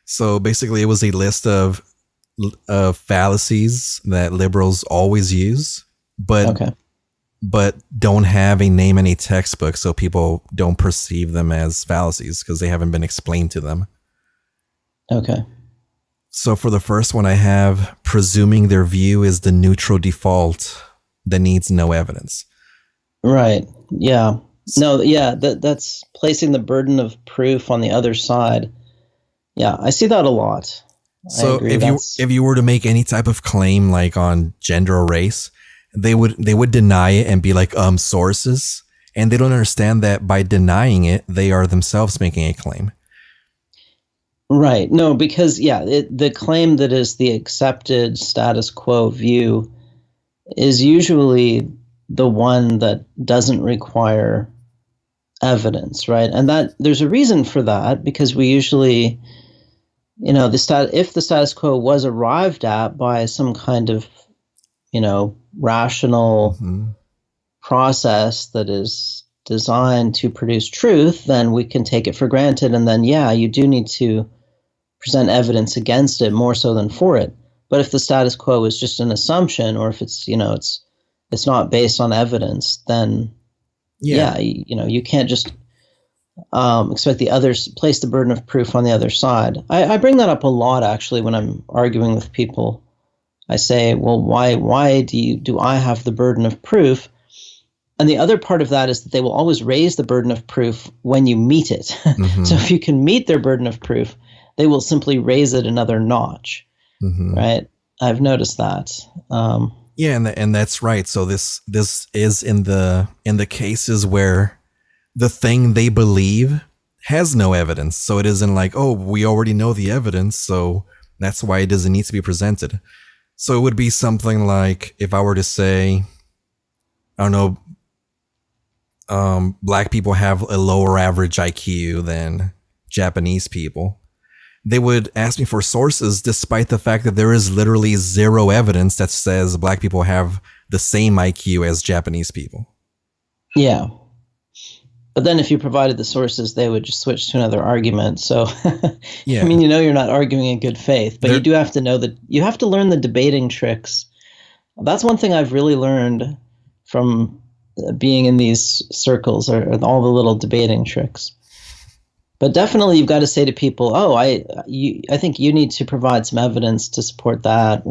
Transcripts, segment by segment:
So basically, it was a list of fallacies that liberals always use, but don't have a name in a textbook, so people don't perceive them as fallacies because they haven't been explained to them. Okay. So for the first one, I have presuming their view is the neutral default that needs no evidence. Right. Yeah. No, yeah, that's placing the burden of proof on the other side. Yeah, I see that a lot. So if you were to make any type of claim like on gender or race, they would deny it and be like sources, and they don't understand that by denying it, they are themselves making a claim. Right. No, because the claim that is the accepted status quo view is usually the one that doesn't require evidence, right? And that there's a reason for that, because we usually, if the status quo was arrived at by some kind of, rational process that is designed to produce truth, then we can take it for granted. And then, you do need to present evidence against it more so than for it. But if the status quo is just an assumption, or if it's, it's not based on evidence, then you can't just expect the others, place the burden of proof on the other side. I bring that up a lot, actually, when I'm arguing with people. I say, well, why do I have the burden of proof? And the other part of that is that they will always raise the burden of proof when you meet it. So if you can meet their burden of proof, they will simply raise it another notch, right? I've noticed that. And that's right. So this is in the cases where the thing they believe has no evidence. So it isn't like, oh, we already know the evidence, so that's why it doesn't need to be presented. So it would be something like, if I were to say, I don't know, black people have a lower average IQ than Japanese people. They would ask me for sources, despite the fact that there is literally zero evidence that says black people have the same IQ as Japanese people. Yeah. But then if you provided the sources, they would just switch to another argument. So, I mean, you're not arguing in good faith, but you do have to know that you have to learn the debating tricks. That's one thing I've really learned from being in these circles, or all the little debating tricks. But definitely you've got to say to people, I think you need to provide some evidence to support that,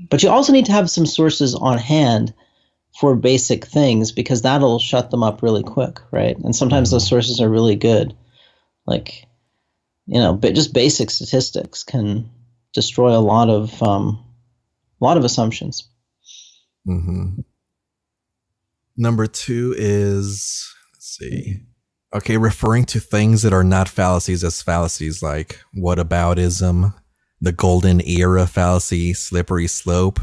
but you also need to have some sources on hand for basic things, because that'll shut them up really quick, right? And sometimes those sources are really good. Like, but just basic statistics can destroy a lot of assumptions. Number 2 is, let's see. Okay, referring to things that are not fallacies as fallacies, like whataboutism, the golden era fallacy, slippery slope,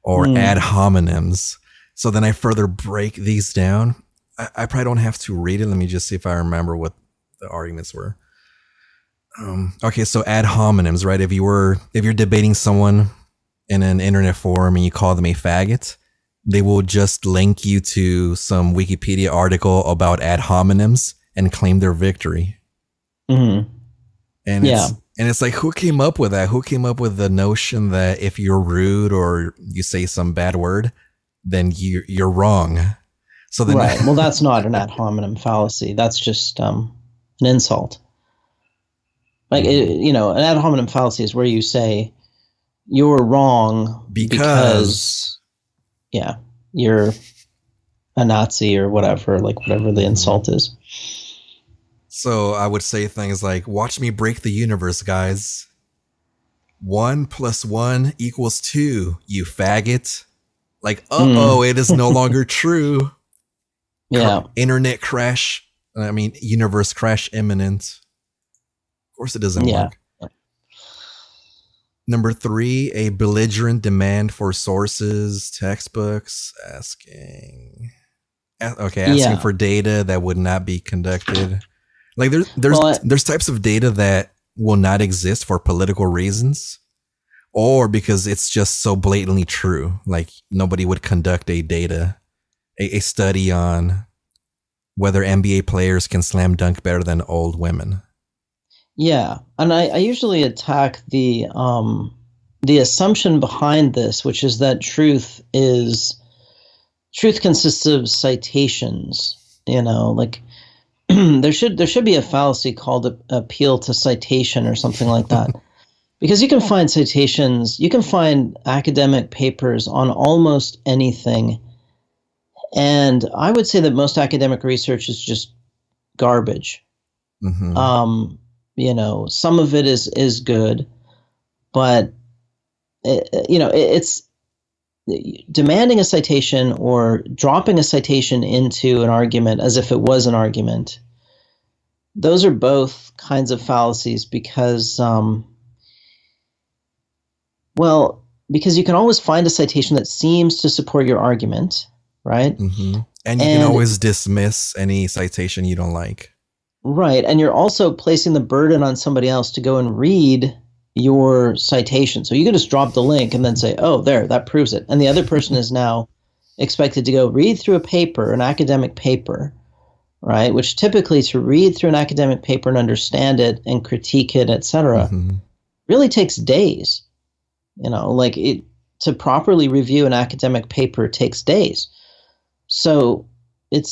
or ad hominems. So then I further break these down. I probably don't have to read it. Let me just see if I remember what the arguments were. Okay, so ad hominems, right? If you're debating someone in an internet forum and you call them a faggot, they will just link you to some Wikipedia article about ad hominems and claim their victory. And it's like, who came up with that? Who came up with the notion that if you're rude or you say some bad word, then you're wrong? So then, right. Well, that's not an ad hominem fallacy. That's just an insult. Like, an ad hominem fallacy is where you say you're wrong because you're a Nazi or whatever, like whatever the insult is. So I would say things like, watch me break the universe, guys. 1 + 1 = 2, you faggot. Like, it is no longer true. Internet crash. Universe crash imminent. Of course it doesn't work. Number 3, a belligerent demand for sources, textbooks, asking for data that would not be conducted. Like there's types of data that will not exist for political reasons, or because it's just so blatantly true. Like nobody would conduct a study on whether NBA players can slam dunk better than old women. Yeah, and I usually attack the assumption behind this, which is that truth consists of citations. Like there should be a fallacy called appeal to citation or something like that. Because you can find citations, you can find academic papers on almost anything. And I would say that most academic research is just garbage. Hmm. Some of it is good, but it's demanding a citation or dropping a citation into an argument as if it was an argument. Those are both kinds of fallacies because because you can always find a citation that seems to support your argument, right? Hmm. And you can And always dismiss any citation you don't like. right, and you're also placing the burden on somebody else to go and read your citation. So you can just drop the link and then say, "Oh, there, that proves it." And the other person is now expected to go read through a paper, an academic paper, right? Which typically to read through an academic paper and understand it and critique it, etc., Hmm. really takes days. To properly review an academic paper takes days. So it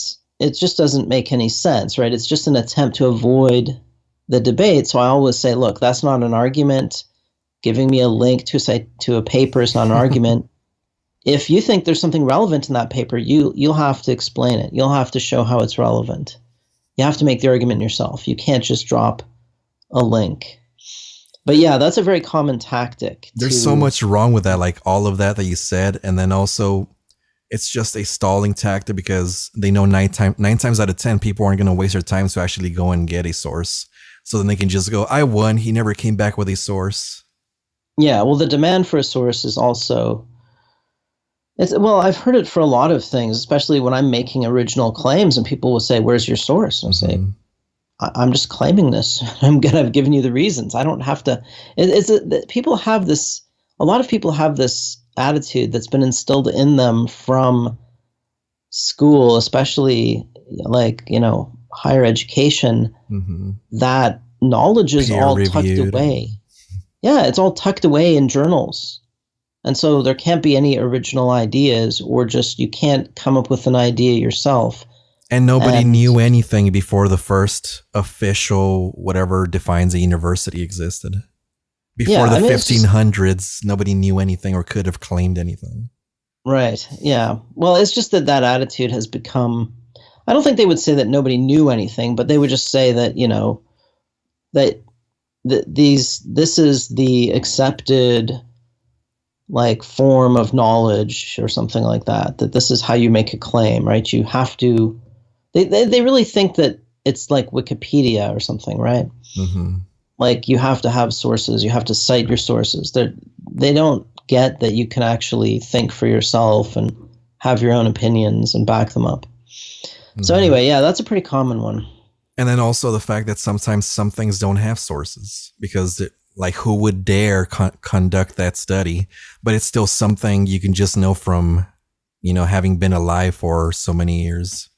just doesn't make any sense, right? It's just an attempt to avoid the debate. So I always say, look, that's not an argument. Giving me a link to a paper is not an argument. If you think there's something relevant in that paper, you'll have to explain it. You'll have to show how it's relevant. You have to make the argument yourself. You can't just drop a link. But yeah, that's a very common tactic. There's so much wrong with that, like all of that you said. And then also, it's just a stalling tactic because they know nine times out of 10, people aren't going to waste their time to actually go and get a source. So then they can just go, I won. He never came back with a source. Yeah, well, the demand for a source is also I've heard it for a lot of things, especially when I'm making original claims and people will say, "Where's your source?" And I'll say, I'm just claiming this. I've given you the reasons. I don't have to. People have this. A lot of people have this attitude that's been instilled in them from school, especially higher education, that knowledge is Peer all reviewed. tucked away. Yeah, it's all tucked away in journals. And so there can't be any original ideas, or just you can't come up with an idea yourself. And nobody knew anything before the first official whatever defines a university existed. Before the 1500s, nobody knew anything or could have claimed anything. Right. Yeah. Well, it's just that attitude has become. I don't think they would say that nobody knew anything, but they would just say that that this is the accepted form of knowledge or something like that. That this is how you make a claim, right? You have to. They really think that it's like Wikipedia or something, right? Mm-hmm. Like you have to have sources, you have to cite your sources. They don't get that you can actually think for yourself and have your own opinions and back them up. Mm-hmm. So anyway, yeah, that's a pretty common one. And then also the fact that sometimes some things don't have sources because who would dare conduct that study? But it's still something you can just know from, having been alive for so many years.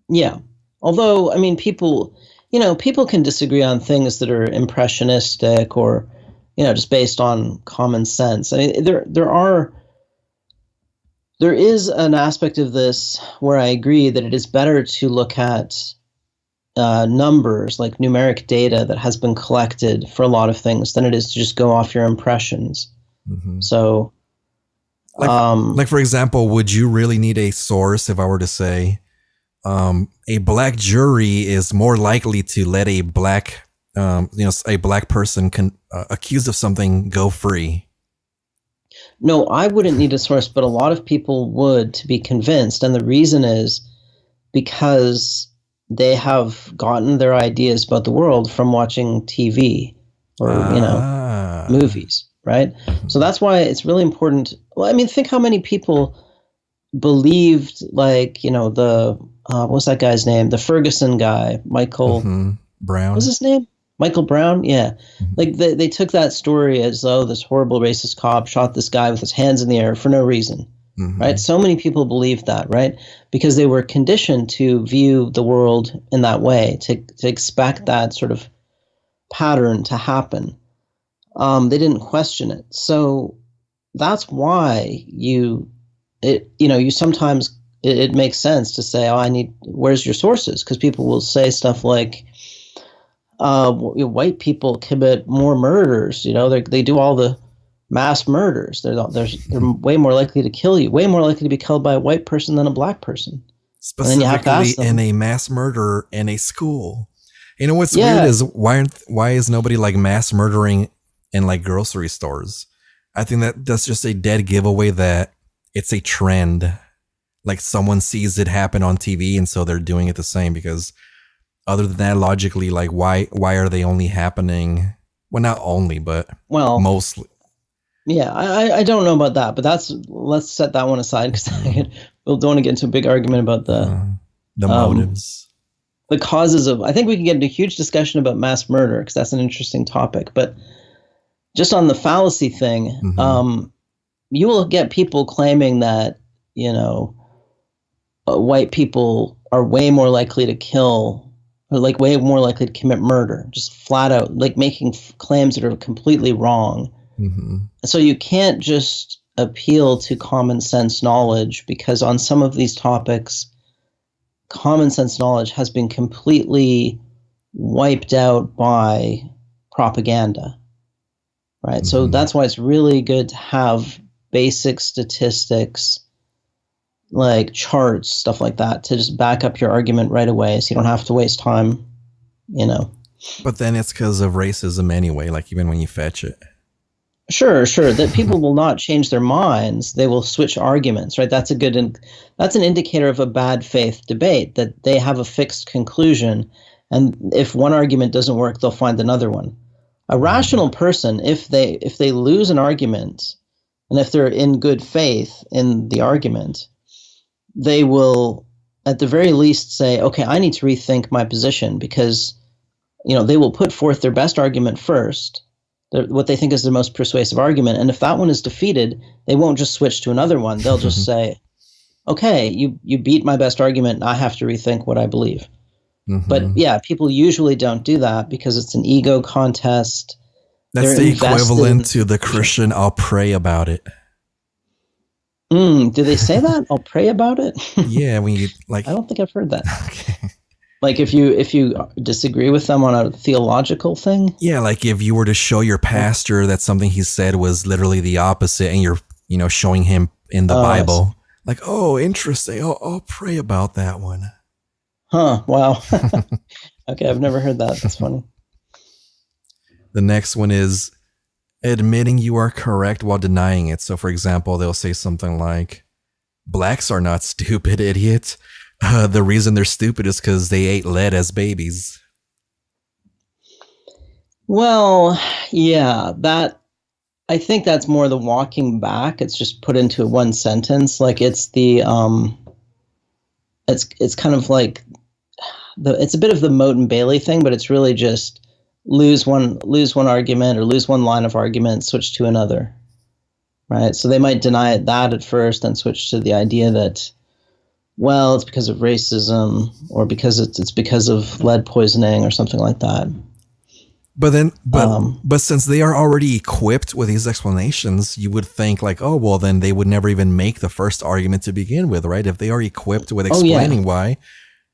Yeah. Although, I mean, people can disagree on things that are impressionistic or, just based on common sense. I mean, there is an aspect of this where I agree that it is better to look at numbers, like numeric data that has been collected for a lot of things, than it is to just go off your impressions. Mm-hmm. So, for example, would you really need a source if I were to say, a black jury is more likely to let a black person accused of something go free? No, I wouldn't need a source, but a lot of people would to be convinced. And the reason is because they have gotten their ideas about the world from watching TV or, movies, right? Mm-hmm. So that's why it's really important. Well, I mean, think how many people believed what's that guy's name? The Ferguson guy, Michael Brown. What's his name? Michael Brown? Yeah. Mm-hmm. They took that story as though this horrible racist cop shot this guy with his hands in the air for no reason. Mm-hmm. Right? So many people believed that, right? Because they were conditioned to view the world in that way, to expect that sort of pattern to happen. They didn't question it. So that's why you sometimes it makes sense to say, oh, where's your sources? Because people will say stuff like, white people commit more murders. They do all the mass murders. They're way more likely to kill you, way more likely to be killed by a white person than a black person. Specifically in a mass murder in a school. You know what's weird is why is nobody like mass murdering in like grocery stores? I think that's just a dead giveaway that it's a trend. Like someone sees it happen on TV and so they're doing it the same, because other than that, logically, like why are they only happening? Well, not only, but mostly. Yeah, I don't know about that, but let's set that one aside, because we don't want to get into a big argument about the motives. The causes of. I think we can get into a huge discussion about mass murder, because that's an interesting topic. But just on the fallacy thing, you will get people claiming that white people are way more likely to kill, or like way more likely to commit murder, just flat out, like making claims that are completely wrong. So you can't just appeal to common sense knowledge, because on some of these topics, common sense knowledge has been completely wiped out by propaganda, right? So that's why it's really good to have basic statistics, like charts, stuff like that, to just back up your argument right away, so you don't have to waste time, But then it's because of racism anyway, like even when you fetch it. Sure. That people will not change their minds. They will switch arguments, right? That's an indicator of a bad faith debate, that they have a fixed conclusion. And if one argument doesn't work, they'll find another one. A rational person, if they lose an argument, and if they're in good faith in the argument, they will at the very least say, okay, I need to rethink my position, because, they will put forth their best argument first, what they think is the most persuasive argument. And if that one is defeated, they won't just switch to another one. They'll just say, okay, you beat my best argument. I have to rethink what I believe. But yeah, people usually don't do that because it's an ego contest. That's the equivalent to the Christian, I'll pray about it. Do they say that? I'll pray about it? Yeah, when you like. I don't think I've heard that. Okay. Like if you disagree with them on a theological thing? Yeah, like if you were to show your pastor that something he said was literally the opposite, and you're, showing him in the Bible, like, oh, interesting. I'll pray about that one. Huh, wow. Okay, I've never heard that. That's funny. The next one is admitting you are correct while denying it. So, for example, they'll say something like, blacks are not stupid, idiot. The reason they're stupid is because they ate lead as babies. Well, yeah, I think that's more the walking back. It's just put into one sentence. Like it's the it's kind of like it's a bit of the Moat and Bailey thing, but it's really just lose one argument or lose one line of argument, switch to another, right? So they might deny that at first, then switch to the idea that, well, it's because of racism, or because it's because of lead poisoning or something like that. But since they are already equipped with these explanations, you would think like, oh, well, then they would never even make the first argument to begin with, right? If they are equipped with explaining why,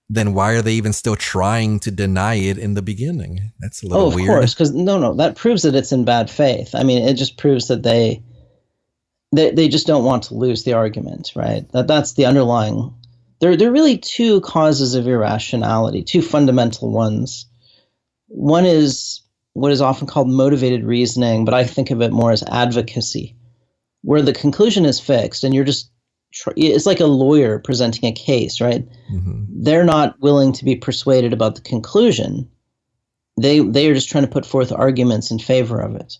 then why are they even still trying to deny it in the beginning? That's a little weird. Of course, because no, that proves that it's in bad faith. I mean, it just proves that they just don't want to lose the argument, right? That's the underlying. There are really two causes of irrationality, two fundamental ones. One is what is often called motivated reasoning, but I think of it more as advocacy, where the conclusion is fixed and you're just, it's like a lawyer presenting a case, right? Mm-hmm. They're not willing to be persuaded about the conclusion. They are just trying to put forth arguments in favor of it.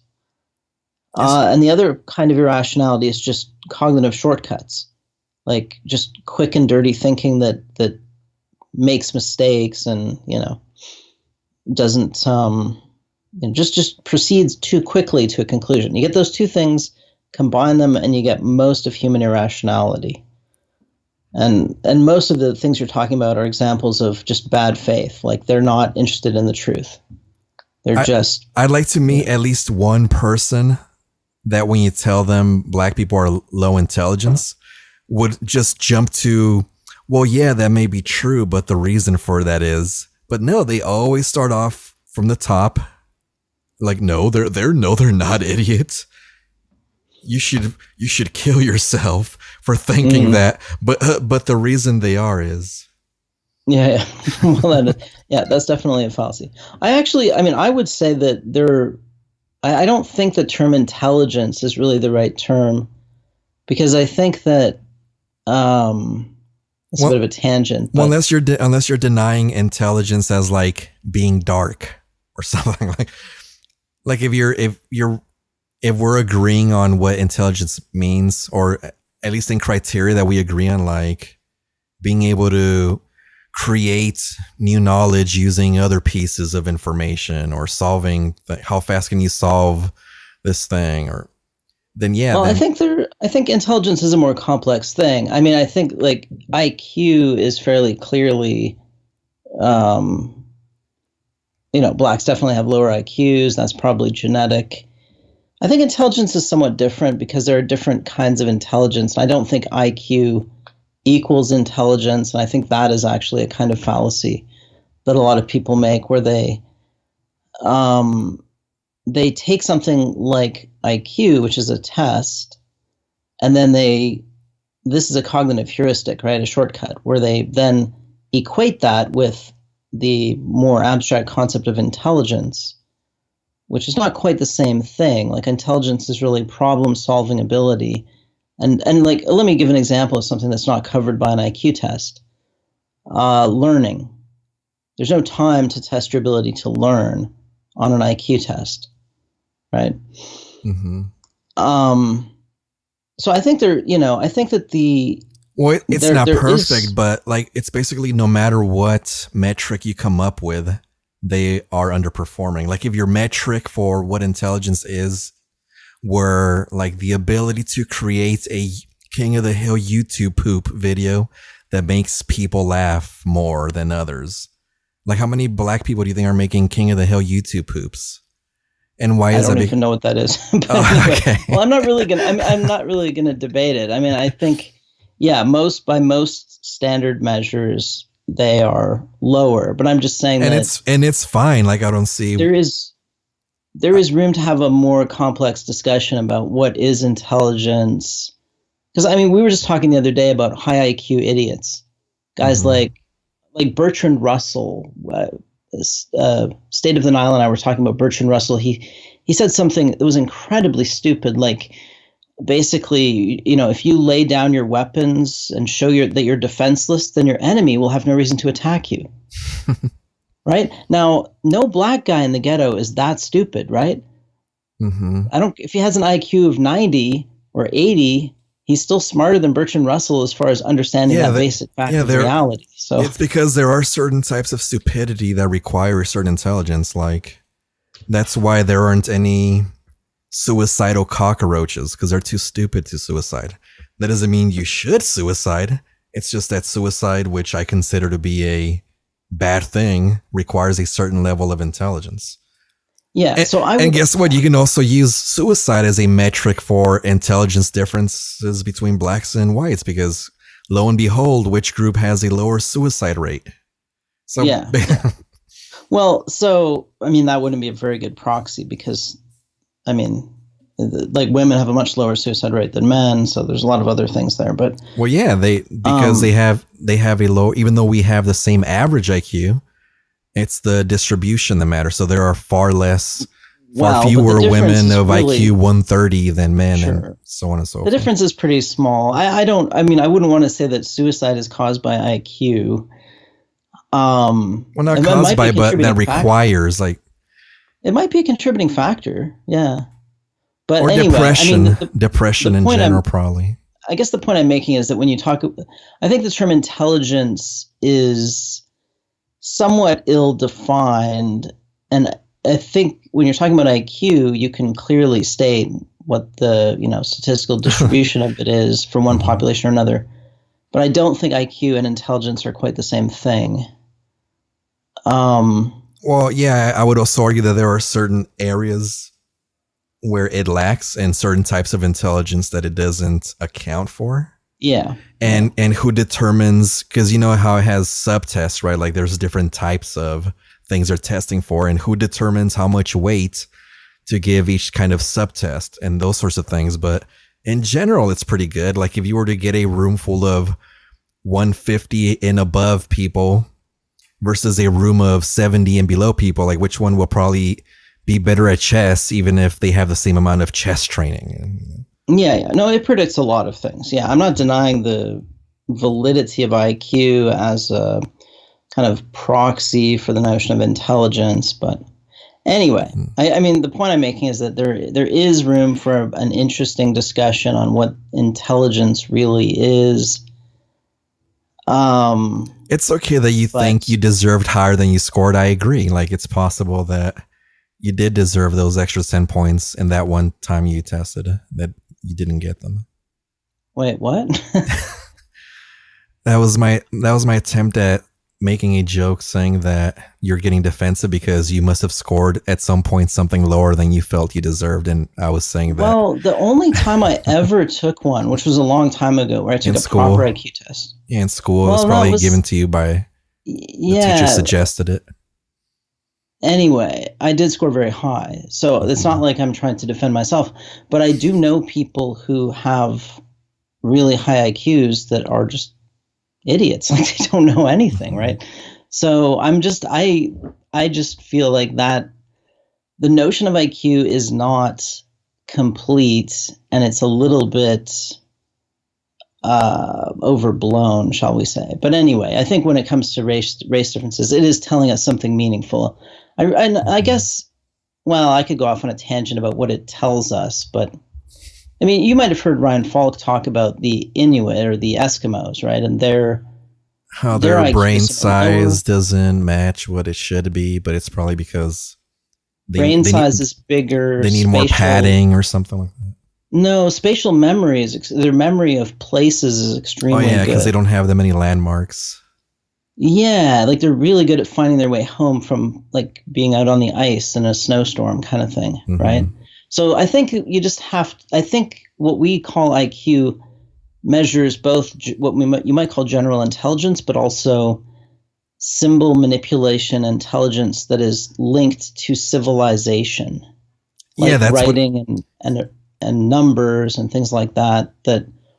And the other kind of irrationality is just cognitive shortcuts, like just quick and dirty thinking that makes mistakes and, doesn't just proceeds too quickly to a conclusion. You get those two things, combine them, and you get most of human irrationality. And most of the things you're talking about are examples of just bad faith, like they're not interested in the truth. They're just. I'd like to meet at least one person that when you tell them black people are low intelligence would just jump to, well, yeah, that may be true, but the reason for that is, but no, they always start off from the top. Like, no, they're not idiots. You should kill yourself for thinking that, but the reason they are is. Yeah. Well, that's definitely a fallacy. I would say that I don't think the term intelligence is really the right term, because I think that it's a bit of a tangent. Well, unless you're denying intelligence as like being dark or something like if we're agreeing on what intelligence means, or at least in criteria that we agree on, like being able to create new knowledge using other pieces of information, or solving how fast can you solve this thing, or then yeah. Well, I think intelligence is a more complex thing. I mean, I think like IQ is fairly clearly, blacks definitely have lower IQs. That's probably genetic. I think intelligence is somewhat different because there are different kinds of intelligence. I don't think IQ equals intelligence, and I think that is actually a kind of fallacy that a lot of people make, where they take something like IQ, which is a test, and then this is a cognitive heuristic, right? A shortcut, where they then equate that with the more abstract concept of intelligence, which is not quite the same thing. Like, intelligence is really problem-solving ability. And like, let me give an example of something that's not covered by an IQ test. Learning. There's no time to test your ability to learn on an IQ test, right? Mm-hmm. So I think that well, it's not perfect, but like, it's basically no matter what metric you come up with, they are underperforming. Like, if your metric for what intelligence is were like the ability to create a King of the Hill YouTube poop video that makes people laugh more than others. Like, how many black people do you think are making King of the Hill YouTube poops? And why is that? I don't even know what that is. Anyway, okay. Well, I'm not really gonna debate it. I mean, I think, yeah, by most standard measures, they are lower. But I'm just saying it's fine. Like, I don't see there is room to have a more complex discussion about what is intelligence. Because, I mean, we were just talking the other day about high IQ idiots. Guys like Bertrand Russell, State of the Nile and I were talking about Bertrand Russell. He said something that was incredibly stupid. Like, basically, if you lay down your weapons and show that you're defenseless, then your enemy will have no reason to attack you. Right? Now, no black guy in the ghetto is that stupid, right? Mm-hmm. If he has an IQ of 90 or 80, he's still smarter than Bertrand Russell as far as understanding that basic fact of reality. So it's because there are certain types of stupidity that require a certain intelligence. Like, that's why there aren't any suicidal cockroaches, because they're too stupid to suicide. That doesn't mean you should suicide. It's just that suicide, which I consider to be a bad thing, requires a certain level of intelligence. Yeah. And guess what? You can also use suicide as a metric for intelligence differences between blacks and whites, because lo and behold, which group has a lower suicide rate? So yeah. Well, so I mean, that wouldn't be a very good proxy, because I mean, like, women have a much lower suicide rate than men, so there's a lot of other things there. But well, yeah, they have a low, even though we have the same average IQ, it's the distribution that matters. So there are far fewer women of IQ 130 than men, and so on and so forth. The difference is pretty small. I wouldn't want to say that suicide is caused by IQ. Well, not caused by, but that requires like. It might be a contributing factor, yeah. But or anyway, depression in general, probably. I guess the point I'm making is that when you talk, I think the term intelligence is somewhat ill-defined, and I think when you're talking about IQ, you can clearly state what the statistical distribution of it is from one population or another. But I don't think IQ and intelligence are quite the same thing. Well, yeah, I would also argue that there are certain areas where it lacks and certain types of intelligence that it doesn't account for. Yeah. And who determines, because you know how it has subtests, right? Like there's different types of things they're testing for, and who determines how much weight to give each kind of subtest and those sorts of things. But in general, it's pretty good. Like if you were to get a room full of 150 and above people versus a room of 70 and below people, like which one will probably be better at chess, even if they have the same amount of chess training? Yeah. No, it predicts a lot of things. Yeah, I'm not denying the validity of IQ as a kind of proxy for the notion of intelligence, but anyway, I mean, the point I'm making is that there is room for an interesting discussion on what intelligence really is. It's okay that you think you deserved higher than you scored. I agree. Like it's possible that you did deserve those extra 10 points in that one time you tested that you didn't get them. Wait, what? That was my attempt at making a joke saying that you're getting defensive because you must have scored at some point something lower than you felt you deserved. And I was saying that. Well, the only time I ever took one, which was a long time ago, where I took a proper IQ test. Yeah, in school. It was probably given to you by the teacher suggested it. Anyway, I did score very high. So it's not like I'm trying to defend myself, but I do know people who have really high IQs that are just idiots. Like they don't know anything, right? So I just feel like that the notion of IQ is not complete, and it's a little bit overblown, shall we say. But anyway, I think when it comes to race differences, it is telling us something meaningful. I guess, well, I could go off on a tangent about what it tells us, but I mean, you might have heard Ryan Falk talk about the Inuit or the Eskimos, right? And their brain size doesn't match what it should be, but it's probably because brain size is bigger. They need more padding or something like that. No, spatial memory their memory of places is extremely good. Oh yeah, because they don't have that many landmarks. Yeah, like they're really good at finding their way home from like being out on the ice in a snowstorm kind of thing, right? So I think you just I think what we call IQ measures both what you might call general intelligence, but also symbol manipulation intelligence that is linked to civilization. Like that's writing and numbers and things like that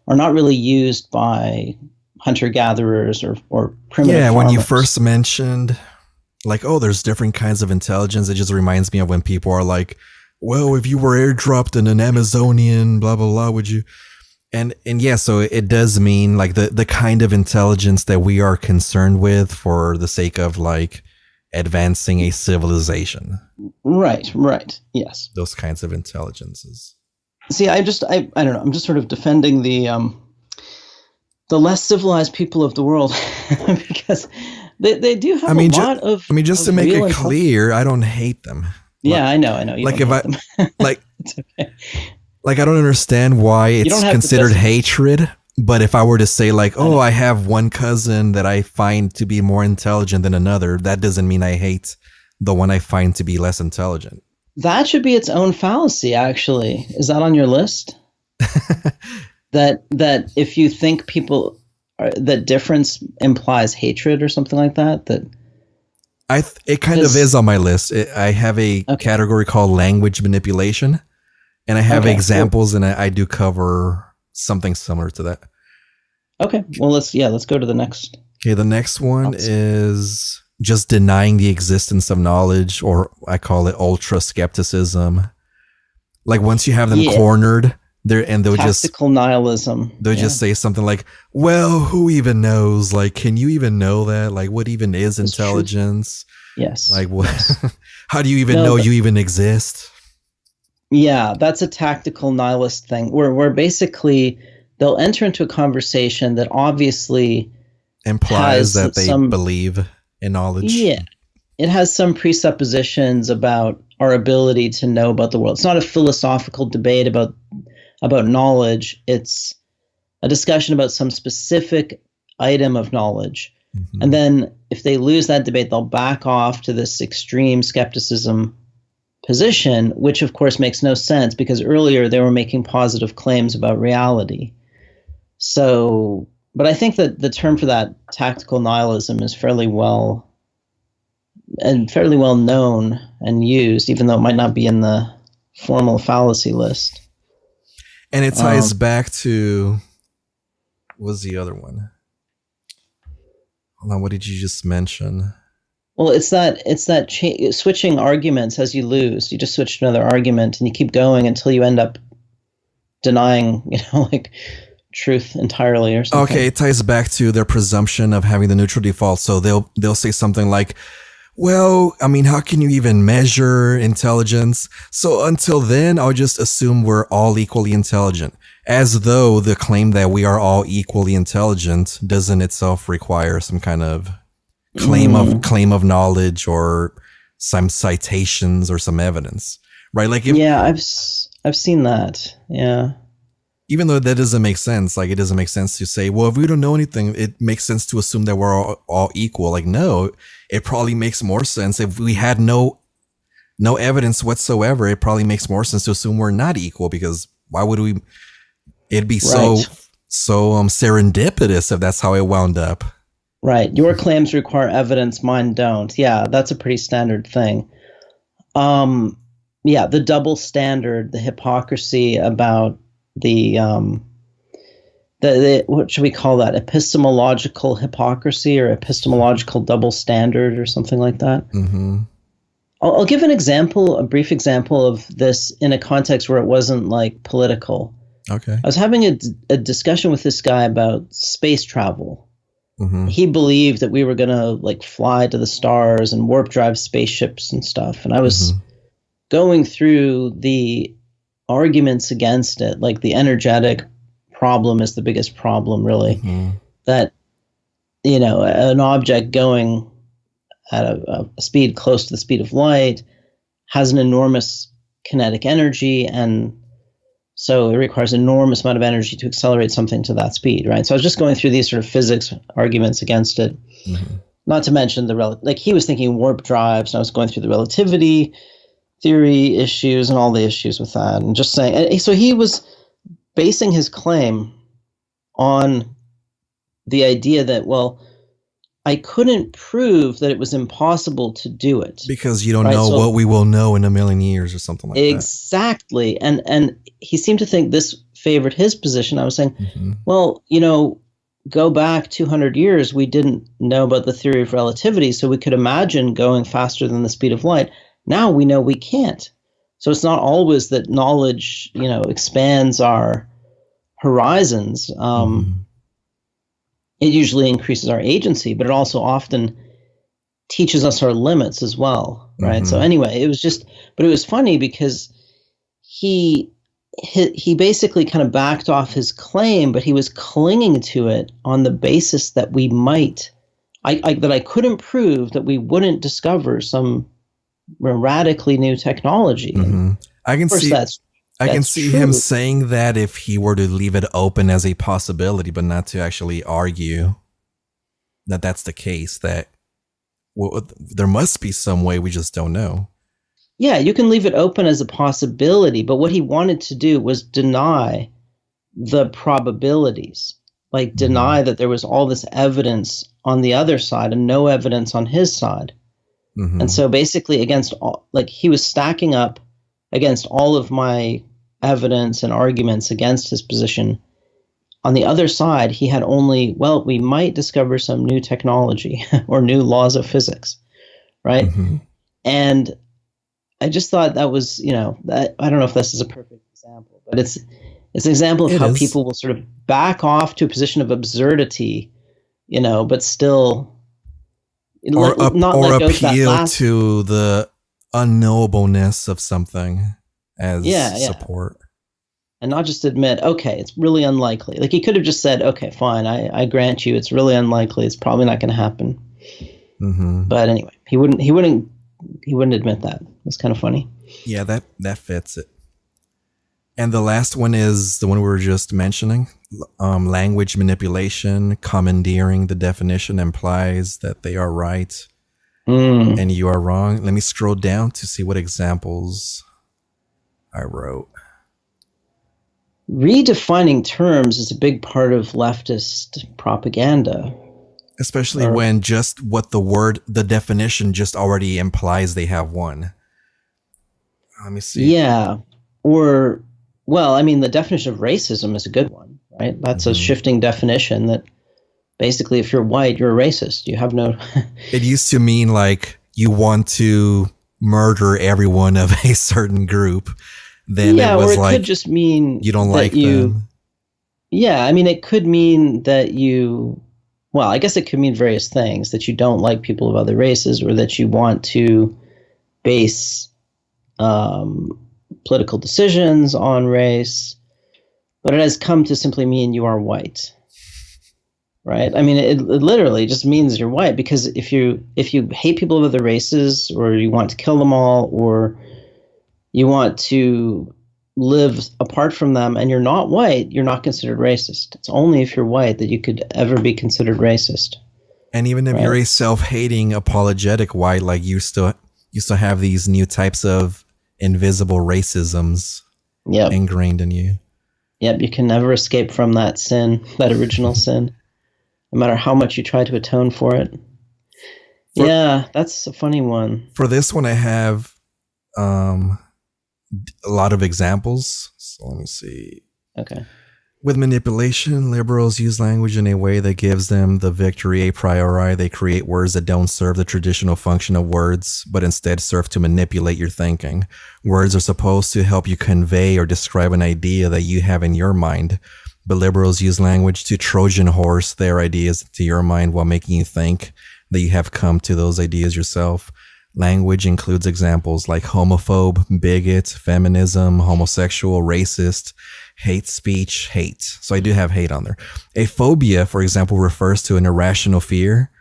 are not really used by hunter-gatherers or primitive farmers. When you first mentioned like, oh, there's different kinds of intelligence, it just reminds me of when people are like, well, if you were airdropped in an Amazonian, blah, blah, blah, would you? And yeah, so it does mean like the kind of intelligence that we are concerned with for the sake of like advancing a civilization. Right. Yes. Those kinds of intelligences. See, I don't know. I'm just sort of defending the less civilized people of the world because they do have a lot of. I mean, just to make it clear, I don't hate them. Yeah, I know. You like if them. Like, it's okay. Like I don't understand why it's considered hatred. But if I were to say like, oh, I have one cousin that I find to be more intelligent than another, that doesn't mean I hate the one I find to be less intelligent. That should be its own fallacy, actually. Is that on your list? that if you think that difference implies hatred or something like that, it kind of is on my list. I have a category called language manipulation, and I have examples, and I do cover something similar to that. Okay, well let's go to the next. Okay, the next one is just denying the existence of knowledge, or I call it ultra skepticism. Like once you have them cornered, they'll tactical nihilism. They'll just say something like, "Well, who even knows? Like, can you even know that? Like, what even is intelligence? Yes. Like, what? How do you even know you even exist?" Yeah, that's a tactical nihilist thing where basically they'll enter into a conversation that obviously implies that they believe in knowledge. Yeah, it has some presuppositions about our ability to know about the world. It's not a philosophical debate about knowledge. It's a discussion about some specific item of knowledge. Mhm. And then if they lose that debate, they'll back off to this extreme skepticism position, which of course makes no sense because earlier they were making positive claims about reality. So, but I think that the term for that, tactical nihilism, is fairly well known and used, even though it might not be in the formal fallacy list. And it ties back to, what was the other one? Hold on, what did you just mention? Well, it's that switching arguments as you lose. You just switch to another argument and you keep going until you end up denying, like truth entirely or something. Okay, it ties back to their presumption of having the neutral default. So they'll say something like, well, I mean, how can you even measure intelligence? So until then, I'll just assume we're all equally intelligent, as though the claim that we are all equally intelligent doesn't itself require some kind of claim of knowledge or some citations or some evidence, right? Like, I've seen that. Yeah. Even though that doesn't make sense, like it doesn't make sense to say, well, if we don't know anything, it makes sense to assume that we're all equal. Like, no, it probably makes more sense if we had no evidence whatsoever. It probably makes more sense to assume we're not equal, because why would we? It'd be so serendipitous if that's how it wound up. Right. Your claims require evidence, mine don't. Yeah, that's a pretty standard thing. Yeah, the double standard, the hypocrisy about the what should we call that? Epistemological hypocrisy or epistemological double standard or something like that. Mm-hmm. I'll give a brief example of this in a context where it wasn't like political. Okay. I was having a discussion with this guy about space travel. Mm-hmm. He believed that we were going to like fly to the stars and warp drive spaceships and stuff. And I was going through the arguments against it, like the energetic problem is the biggest problem, really. Mm-hmm. That, an object going at a speed close to the speed of light has an enormous kinetic energy, and so it requires an enormous amount of energy to accelerate something to that speed, right? So I was just going through these sort of physics arguments against it. Mm-hmm. Not to mention he was thinking warp drives, and I was going through the relativity theory issues and all the issues with that, and just saying. And so he was basing his claim on the idea that, well, I couldn't prove that it was impossible to do it. Because you don't know what we will know in a million years or something like that. Exactly. And he seemed to think this favored his position. I was saying, well, go back 200 years, we didn't know about the theory of relativity, so we could imagine going faster than the speed of light. Now we know we can't. So it's not always that knowledge, expands our horizons. It usually increases our agency, but it also often teaches us our limits as well, right? So anyway, it was funny because he basically kind of backed off his claim, but he was clinging to it on the basis that we might, that I couldn't prove that we wouldn't discover some radically new technology. I can see him saying that if he were to leave it open as a possibility, but not to actually argue that that's the case, that there must be some way we just don't know. Yeah, you can leave it open as a possibility, but what he wanted to do was deny the probabilities, like deny that there was all this evidence on the other side and no evidence on his side. And so basically he was stacking up against all of my evidence and arguments against his position. On the other side, he had only, well, we might discover some new technology or new laws of physics, right? And I just thought that was, that, I don't know if this is a perfect example, but it's an example of how people will sort of back off to a position of absurdity, but still or appeal to the unknowableness of something as support. And not just admit, okay, it's really unlikely. Like he could have just said, okay, fine, I grant you it's really unlikely. It's probably not going to happen. But anyway, he wouldn't admit that. It's kind of funny. Yeah, that fits it. And the last one is the one we were just mentioning. Language manipulation, commandeering the definition implies that they are right and you are wrong. Let me scroll down to see what examples I wrote. Redefining terms is a big part of leftist propaganda. Especially when just what the definition just already implies they have one. Let me see. Yeah. Or, well, I mean, the definition of racism is a good one, right? That's a shifting definition that basically if you're white, you're a racist. You have no... It used to mean like you want to murder everyone of a certain group. Then yeah, it was or it like could just mean you don't like them. Yeah, I mean, it could mean that you... Well, I guess it could mean various things, that you don't like people of other races or that you want to base political decisions on race, but it has come to simply mean you are white, right? I mean, it literally just means you're white, because if you hate people of other races, or you want to kill them all, or you want to live apart from them and you're not white, you're not considered racist. It's only if you're white that you could ever be considered racist. And even if you're a self-hating, apologetic white, like you still have these new types of invisible racisms ingrained in you. Yep, you can never escape from that sin, that original sin, no matter how much you try to atone for it. Yeah, that's a funny one. For this one, I have a lot of examples. So let me see. Okay. With manipulation, liberals use language in a way that gives them the victory a priori. They create words that don't serve the traditional function of words, but instead serve to manipulate your thinking. Words are supposed to help you convey or describe an idea that you have in your mind, but liberals use language to Trojan horse their ideas to your mind while making you think that you have come to those ideas yourself. Language includes examples like homophobe, bigot, feminism, homosexual, racist, hate speech, hate. So I do have hate on there. A phobia, for example, refers to an irrational fear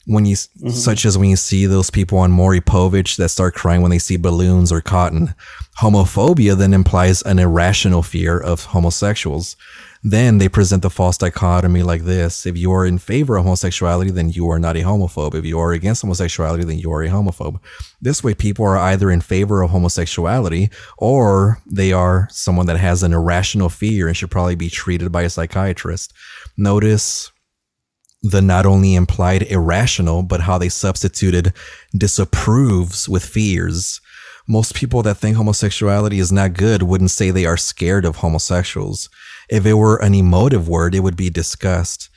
when you, such as when you see those people on Maury Povich that start crying when they see balloons or cotton. Homophobia then implies an irrational fear of homosexuals. Then they present the false dichotomy like this. If you are in favor of homosexuality, then you are not a homophobe. If you are against homosexuality, then you are a homophobe. This way, people are either in favor of homosexuality or they are someone that has an irrational fear and should probably be treated by a psychiatrist. Notice the not only implied irrational, but how they substituted disapproves with fears. Most people that think homosexuality is not good wouldn't say they are scared of homosexuals. If it were an emotive word, it would be disgust.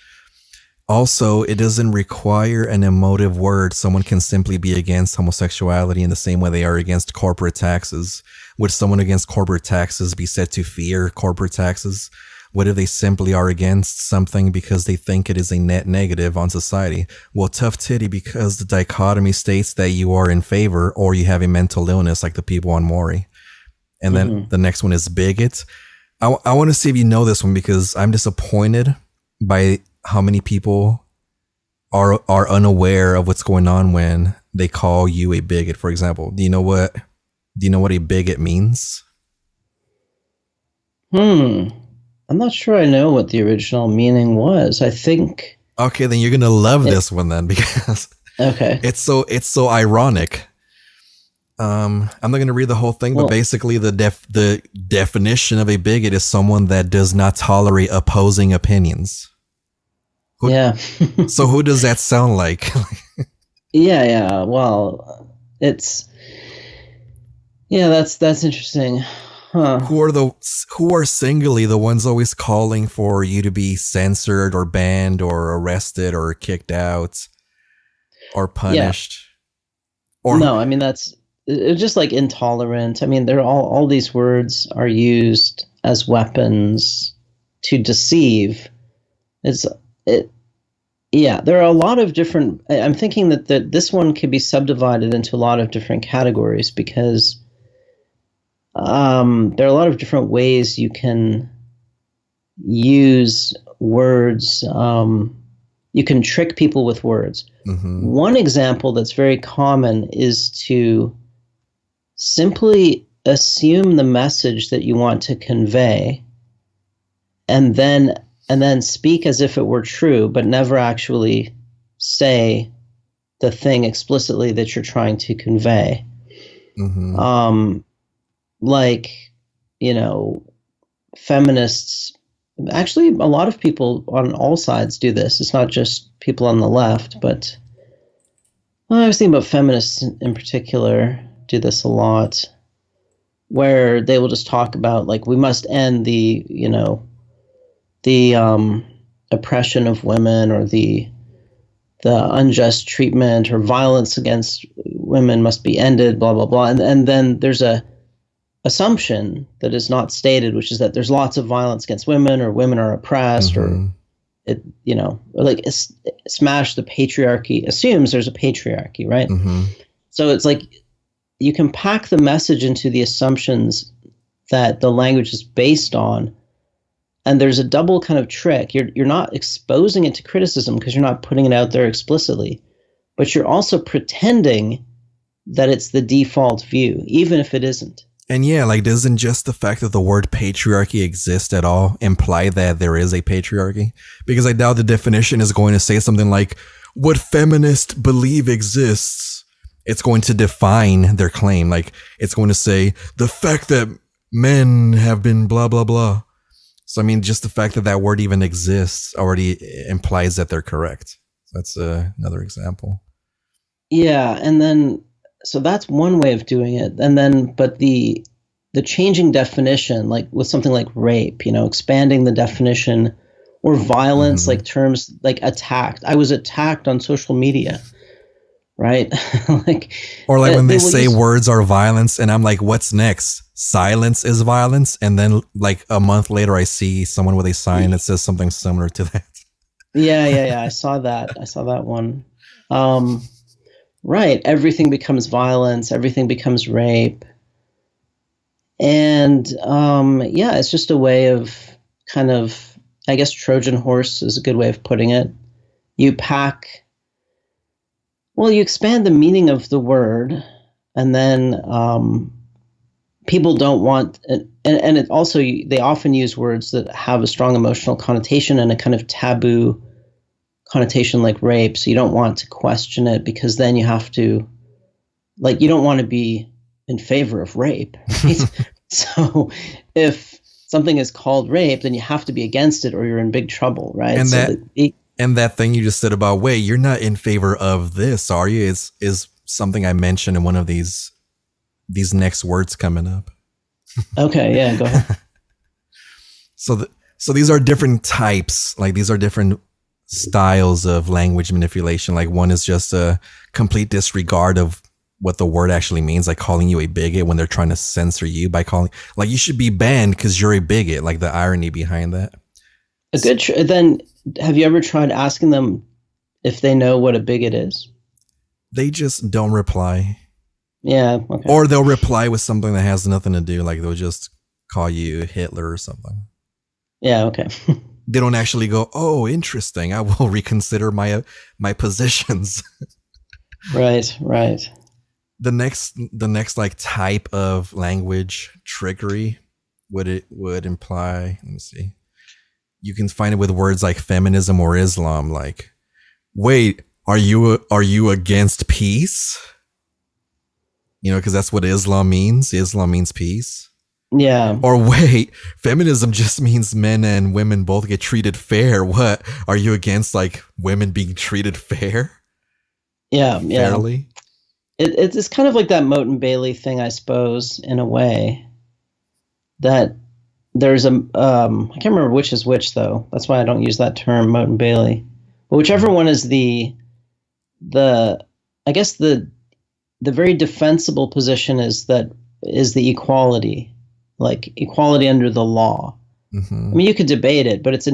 Also, it doesn't require an emotive word. Someone can simply be against homosexuality in the same way they are against corporate taxes. Would someone against corporate taxes be said to fear corporate taxes? What if they simply are against something because they think it is a net negative on society? Well, tough titty, because the dichotomy states that you are in favor or you have a mental illness like the people on Maury. And then the next one is bigot. I want to see if you know this one, because I'm disappointed by how many people are unaware of what's going on when they call you a bigot. For example, do you know what a bigot means? I'm not sure I know what the original meaning was. I think. Okay, then you're gonna love this one then, because it's so ironic. I'm not going to read the whole thing, but basically the definition of a bigot is someone that does not tolerate opposing opinions. So who does that sound like? Yeah. Well, that's interesting. Huh. Who are singly the ones always calling for you to be censored or banned or arrested or kicked out or punished? No, I mean, it's just like intolerant. I mean, they're all these words are used as weapons to deceive. There are a lot of different. I'm thinking that this one could be subdivided into a lot of different categories, because there are a lot of different ways you can use words. You can trick people with words. One example that's very common is to simply assume the message that you want to convey and then and then speak as if it were true, but never actually say the thing explicitly that you're trying to convey. Like, feminists, actually, a lot of people on all sides do this. It's not just people on the left, but I was thinking about feminists in particular do this a lot, where they will just talk about, like, we must end the oppression of women, or the unjust treatment or violence against women must be ended, blah, blah, blah. And then there's a assumption that is not stated, which is that there's lots of violence against women, or women are oppressed, or smash the patriarchy, assumes there's a patriarchy, right? So it's like you can pack the message into the assumptions that the language is based on, and there's a double kind of trick. You're not exposing it to criticism because you're not putting it out there explicitly, but you're also pretending that it's the default view, even if it isn't. And yeah, like, doesn't just the fact that the word patriarchy exists at all imply that there is a patriarchy? Because I doubt the definition is going to say something like, what feminists believe exists. It's going to define their claim. Like, it's going to say, the fact that men have been blah, blah, blah. So, I mean, just the fact that that word even exists already implies that they're correct. That's another example. Yeah, and then, so that's one way of doing it. And then, but the changing definition, like with something like rape, expanding the definition, or violence, like terms like attacked. I was attacked on social media, right? Or when they say words are violence, and I'm like, what's next? Silence is violence. And then like a month later, I see someone with a sign that says something similar to that. Yeah. I saw that. I saw that one. Right. Everything becomes violence. Everything becomes rape. And it's just a way of kind of, I guess, Trojan horse is a good way of putting it. You expand the meaning of the word, and then people don't want, and it also, they often use words that have a strong emotional connotation and a kind of taboo connotation, like rape. So you don't want to question it, because then you have to, like, you don't want to be in favor of rape, right? So if something is called rape, then you have to be against it, or you're in big trouble, right? And that thing you just said about, wait, you're not in favor of this, are you? Is something I mentioned in one of these next words coming up. Okay, yeah, go ahead. So these are different types, like these are different styles of language manipulation. Like, one is just a complete disregard of what the word actually means, like calling you a bigot when they're trying to censor you by calling, like, you should be banned because you're a bigot, like the irony behind that. Then have you ever tried asking them if they know what a bigot is? They just don't reply. Yeah. Okay. Or they'll reply with something that has nothing to do. Like, they'll just call you Hitler or something. Yeah. Okay. They don't actually go, oh, interesting, I will reconsider my positions. Right. The next like type of language trickery would imply, let me see. You can find it with words like feminism or Islam, like, wait, are you against peace? Because that's what Islam means. Islam means peace. Yeah. Or wait, feminism just means men and women both get treated fair. What? Are you against like women being treated fair? Yeah. Fairly? It's kind of like that Moat and Bailey thing, I suppose, in a way. That there's I can't remember which is which, though. That's why I don't use that term, Moat and Bailey. But whichever one is the I guess the very defensible position is the equality, like equality under the law. I mean, you could debate it, but it's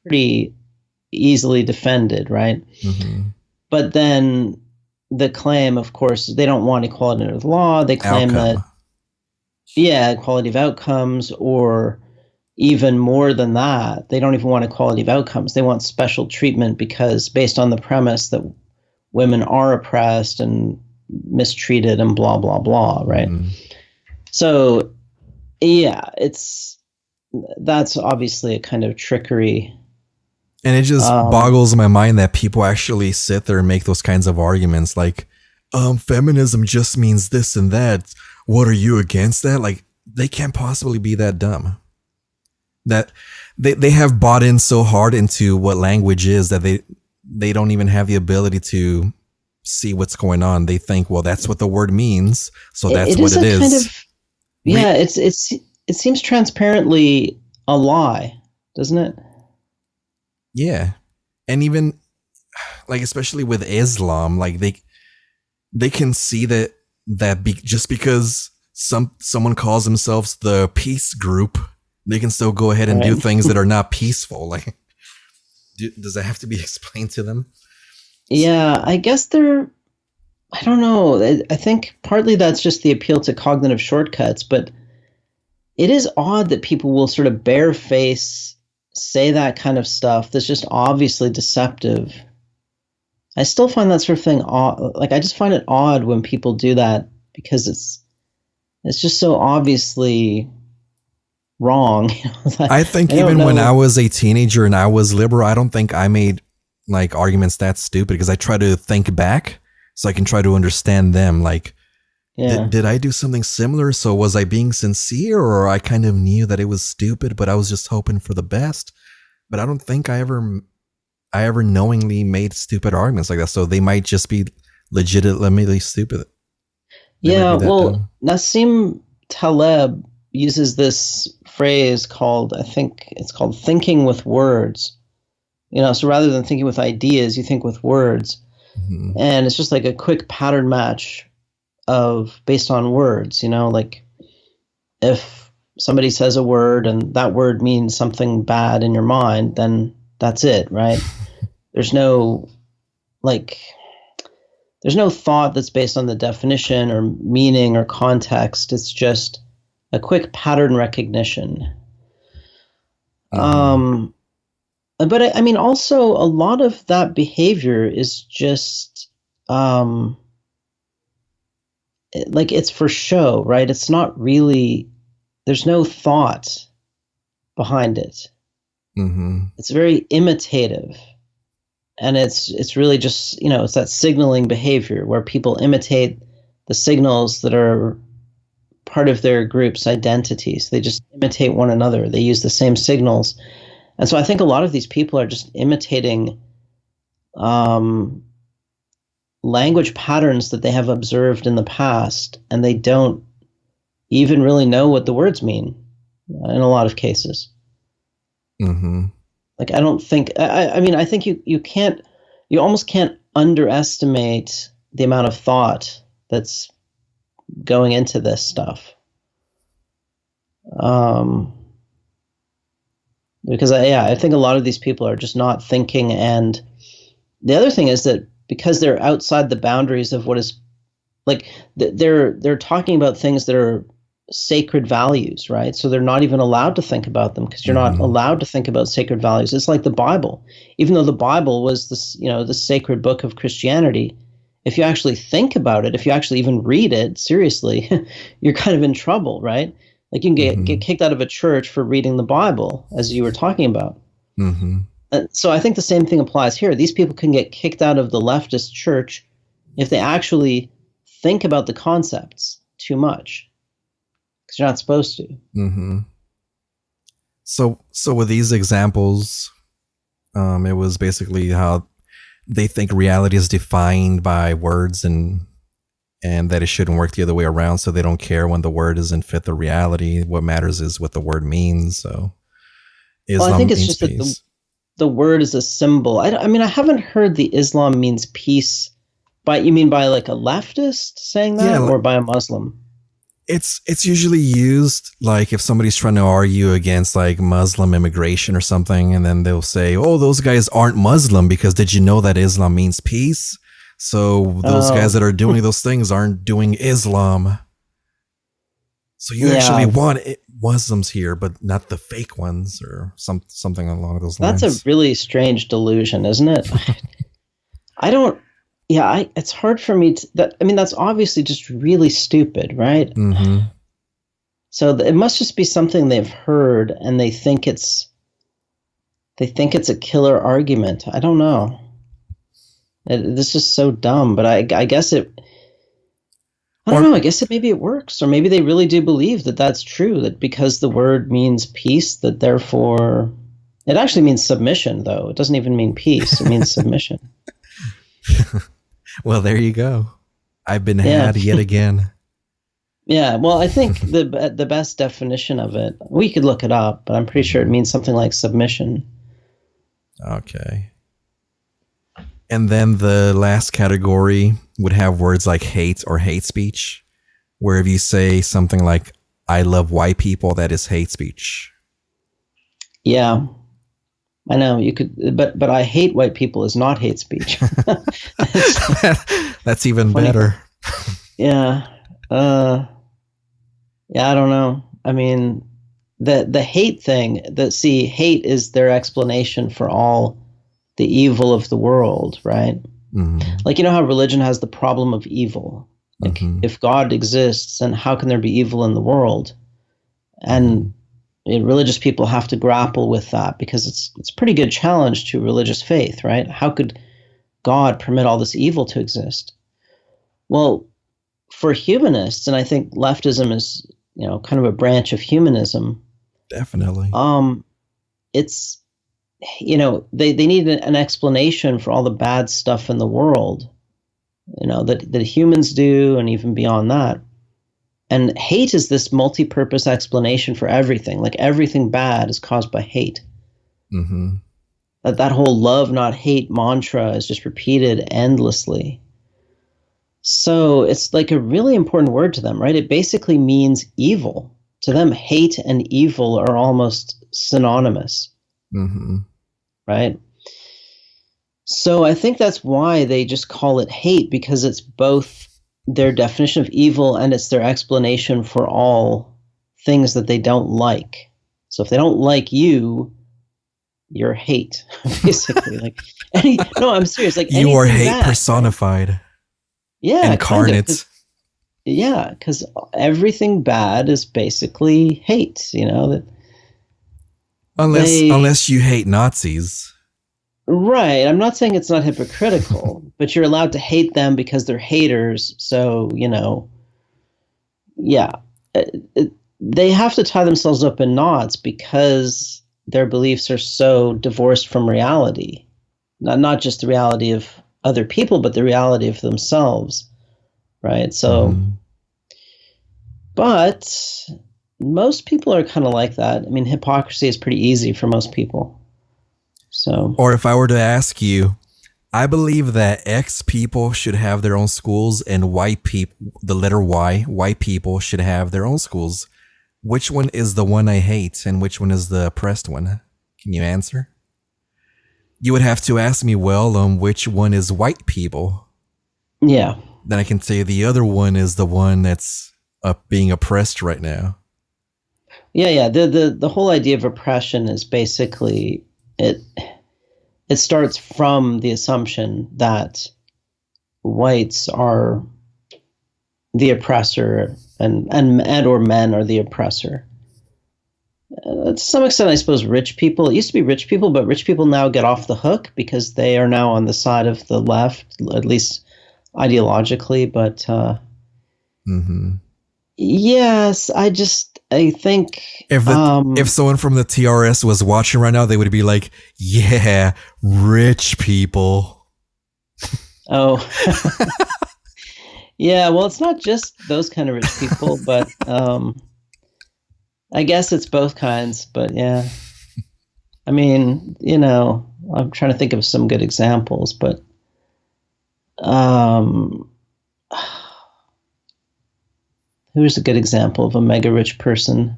pretty easily defended, right? But then the claim, of course, they don't want equality under the law. They claim that, equality of outcomes, or even more than that, they don't even want equality of outcomes. They want special treatment, because based on the premise that women are oppressed and mistreated and blah, blah, blah, right? So, yeah, that's obviously a kind of trickery And it just boggles my mind that people actually sit there and make those kinds of arguments like, feminism just means this and that. What are you against that? Like, they can't possibly be that dumb. That they have bought in so hard into what language is that they don't even have the ability to see what's going on. They think, well, that's what the word means, so that's what it is. Kind of, yeah, it seems transparently a lie, doesn't it? Yeah. And even like, especially with Islam, like they can see that just because someone calls themselves the peace group, they can still go ahead and do things that are not peaceful. Like, does that have to be explained to them? Yeah, I guess I don't know. I think partly that's just the appeal to cognitive shortcuts, but it is odd that people will sort of bareface say that kind of stuff that's just obviously deceptive. I still find that sort of thing odd. Like, I just find it odd when people do that because it's just so obviously wrong. I think even when I was a teenager and I was liberal, I don't think I made like arguments that stupid because I try to think back so I can try to understand them. Like, did I do something similar? So was I being sincere, or I kind of knew that it was stupid, but I was just hoping for the best? But I don't think I ever knowingly made stupid arguments like that. So they might just be legitimately stupid. Yeah, well, Nassim Taleb uses this phrase called, I think it's called thinking with words. So rather than thinking with ideas, you think with words. Mm-hmm. And it's just like a quick pattern match based on words, like if somebody says a word and that word means something bad in your mind, then that's it, right? There's no thought that's based on the definition or meaning or context. It's just a quick pattern recognition. Mm-hmm. But I mean, also a lot of that behavior is just like it's for show, right? It's not really, there's no thought behind it. Mm-hmm. It's very imitative. And it's really just, it's that signaling behavior where people imitate the signals that are part of their group's identities. They just imitate one another. They use the same signals. And so I think a lot of these people are just imitating language patterns that they have observed in the past, and they don't even really know what the words mean in a lot of cases. Mm-hmm. Like, I don't think, I mean, I think you almost can't underestimate the amount of thought that's going into this stuff. Because I think a lot of these people are just not thinking. And the other thing is that because they're outside the boundaries of what is, like, they're talking about things that are sacred values, right? So they're not even allowed to think about them because you're not allowed to think about sacred values. It's like the Bible. Even though the Bible was the sacred book of Christianity, if you actually think about it, if you actually even read it seriously, you're kind of in trouble, right? Like, you can get kicked out of a church for reading the Bible, as you were talking about. Mm-hmm. And so I think the same thing applies here. These people can get kicked out of the leftist church if they actually think about the concepts too much, because you're not supposed to. Mm-hmm. So with these examples, it was basically how they think reality is defined by words and that it shouldn't work the other way around. So they don't care when the word doesn't fit the reality. What matters is what the word means. So Islam, I think it's just peace. That the word is a symbol. I mean, I haven't heard the Islam means peace. You mean by like a leftist saying that, or by a Muslim? It's usually used like if somebody's trying to argue against like Muslim immigration or something, and then they'll say, "Oh, those guys aren't Muslim because did you know that Islam means peace? So those guys that are doing those things aren't doing Islam. So you actually want Muslims here, but not the fake ones," or something along those lines. That's a really strange delusion, isn't it? I don't. Yeah, it's hard for me to. That's obviously just really stupid, right? Mm-hmm. So it must just be something they've heard, and they think it's they think it's a killer argument. I don't know. This is so dumb, but I guess it. I don't know. I guess maybe it works, or maybe they really do believe that that's true. That because the word means peace, that therefore it actually means submission. Though it doesn't even mean peace; it means submission. Well, there you go. I've been had yet again. Yeah. Well, I think the best definition of it, we could look it up, but I'm pretty sure it means something like submission. Okay. And then the last category would have words like hate or hate speech, where if you say something like, I love white people, that is hate speech. Yeah, I know you could, but I hate white people is not hate speech. That's even better. Yeah. Yeah, I don't know. I mean, the hate thing, hate is their explanation for all the evil of the world, right? Mm-hmm. Like, you know how religion has the problem of evil. Like, if God exists, then how can there be evil in the world? And religious people have to grapple with that because it's a pretty good challenge to religious faith, right? How could God permit all this evil to exist? Well, for humanists, and I think leftism is, kind of a branch of humanism. Definitely. It's, they need an explanation for all the bad stuff in the world, that humans do, and even beyond that. And hate is this multi-purpose explanation for everything. Like everything bad is caused by hate. Mm-hmm. That whole love, not hate mantra is just repeated endlessly. So it's like a really important word to them, right? It basically means evil. To them, hate and evil are almost synonymous. Mm-hmm. Right? So I think that's why they just call it hate, because it's both their definition of evil and it's their explanation for all things that they don't like. So if they don't like you, you're hate, basically. I'm serious. Like you are hate bad, personified. Right? Yeah, incarnate. Because everything bad is basically hate. That. Unless you hate Nazis. Right. I'm not saying it's not hypocritical, but you're allowed to hate them because they're haters. So, they have to tie themselves up in knots because their beliefs are so divorced from reality. Not just the reality of other people, but the reality of themselves. Right. So, but most people are kind of like that. I mean, hypocrisy is pretty easy for most people. So, or if I were to ask you, I believe that X people should have their own schools and white people, the letter Y, white people should have their own schools. Which one is the one I hate and which one is the oppressed one? Can you answer? You would have to ask me, which one is white people? Yeah. Then I can say the other one is the one that's being oppressed right now. Yeah. The whole idea of oppression is basically it starts from the assumption that whites are the oppressor and or men are the oppressor. To some extent, I suppose rich people, it used to be rich people, but rich people now get off the hook because they are now on the side of the left, at least ideologically. But yes, I think if someone from the TRS was watching right now, they would be like, yeah, rich people. Oh, yeah. Well, it's not just those kind of rich people, but I guess it's both kinds. But yeah, I mean, I'm trying to think of some good examples, but who's a good example of a mega rich person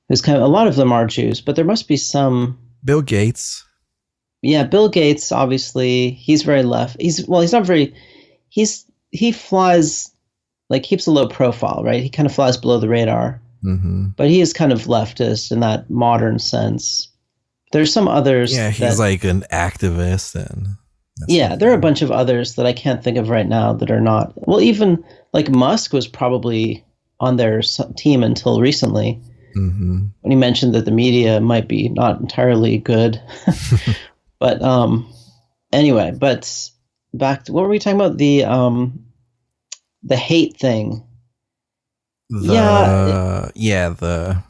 who's a lot of them are Jews, but there must be some. Bill Gates. Yeah, Bill Gates, obviously, he's very left. He flies, keeps a low profile, right? He kind of flies below the radar, but he is kind of leftist in that modern sense. There's some others. Yeah, he's like an activist. There are a bunch of others that I can't think of right now that are not. Well, even Musk was probably on their team until recently. Mm-hmm. when you mentioned that the media might be not entirely good. But anyway, but back to what were we talking about? The hate thing. Yeah, The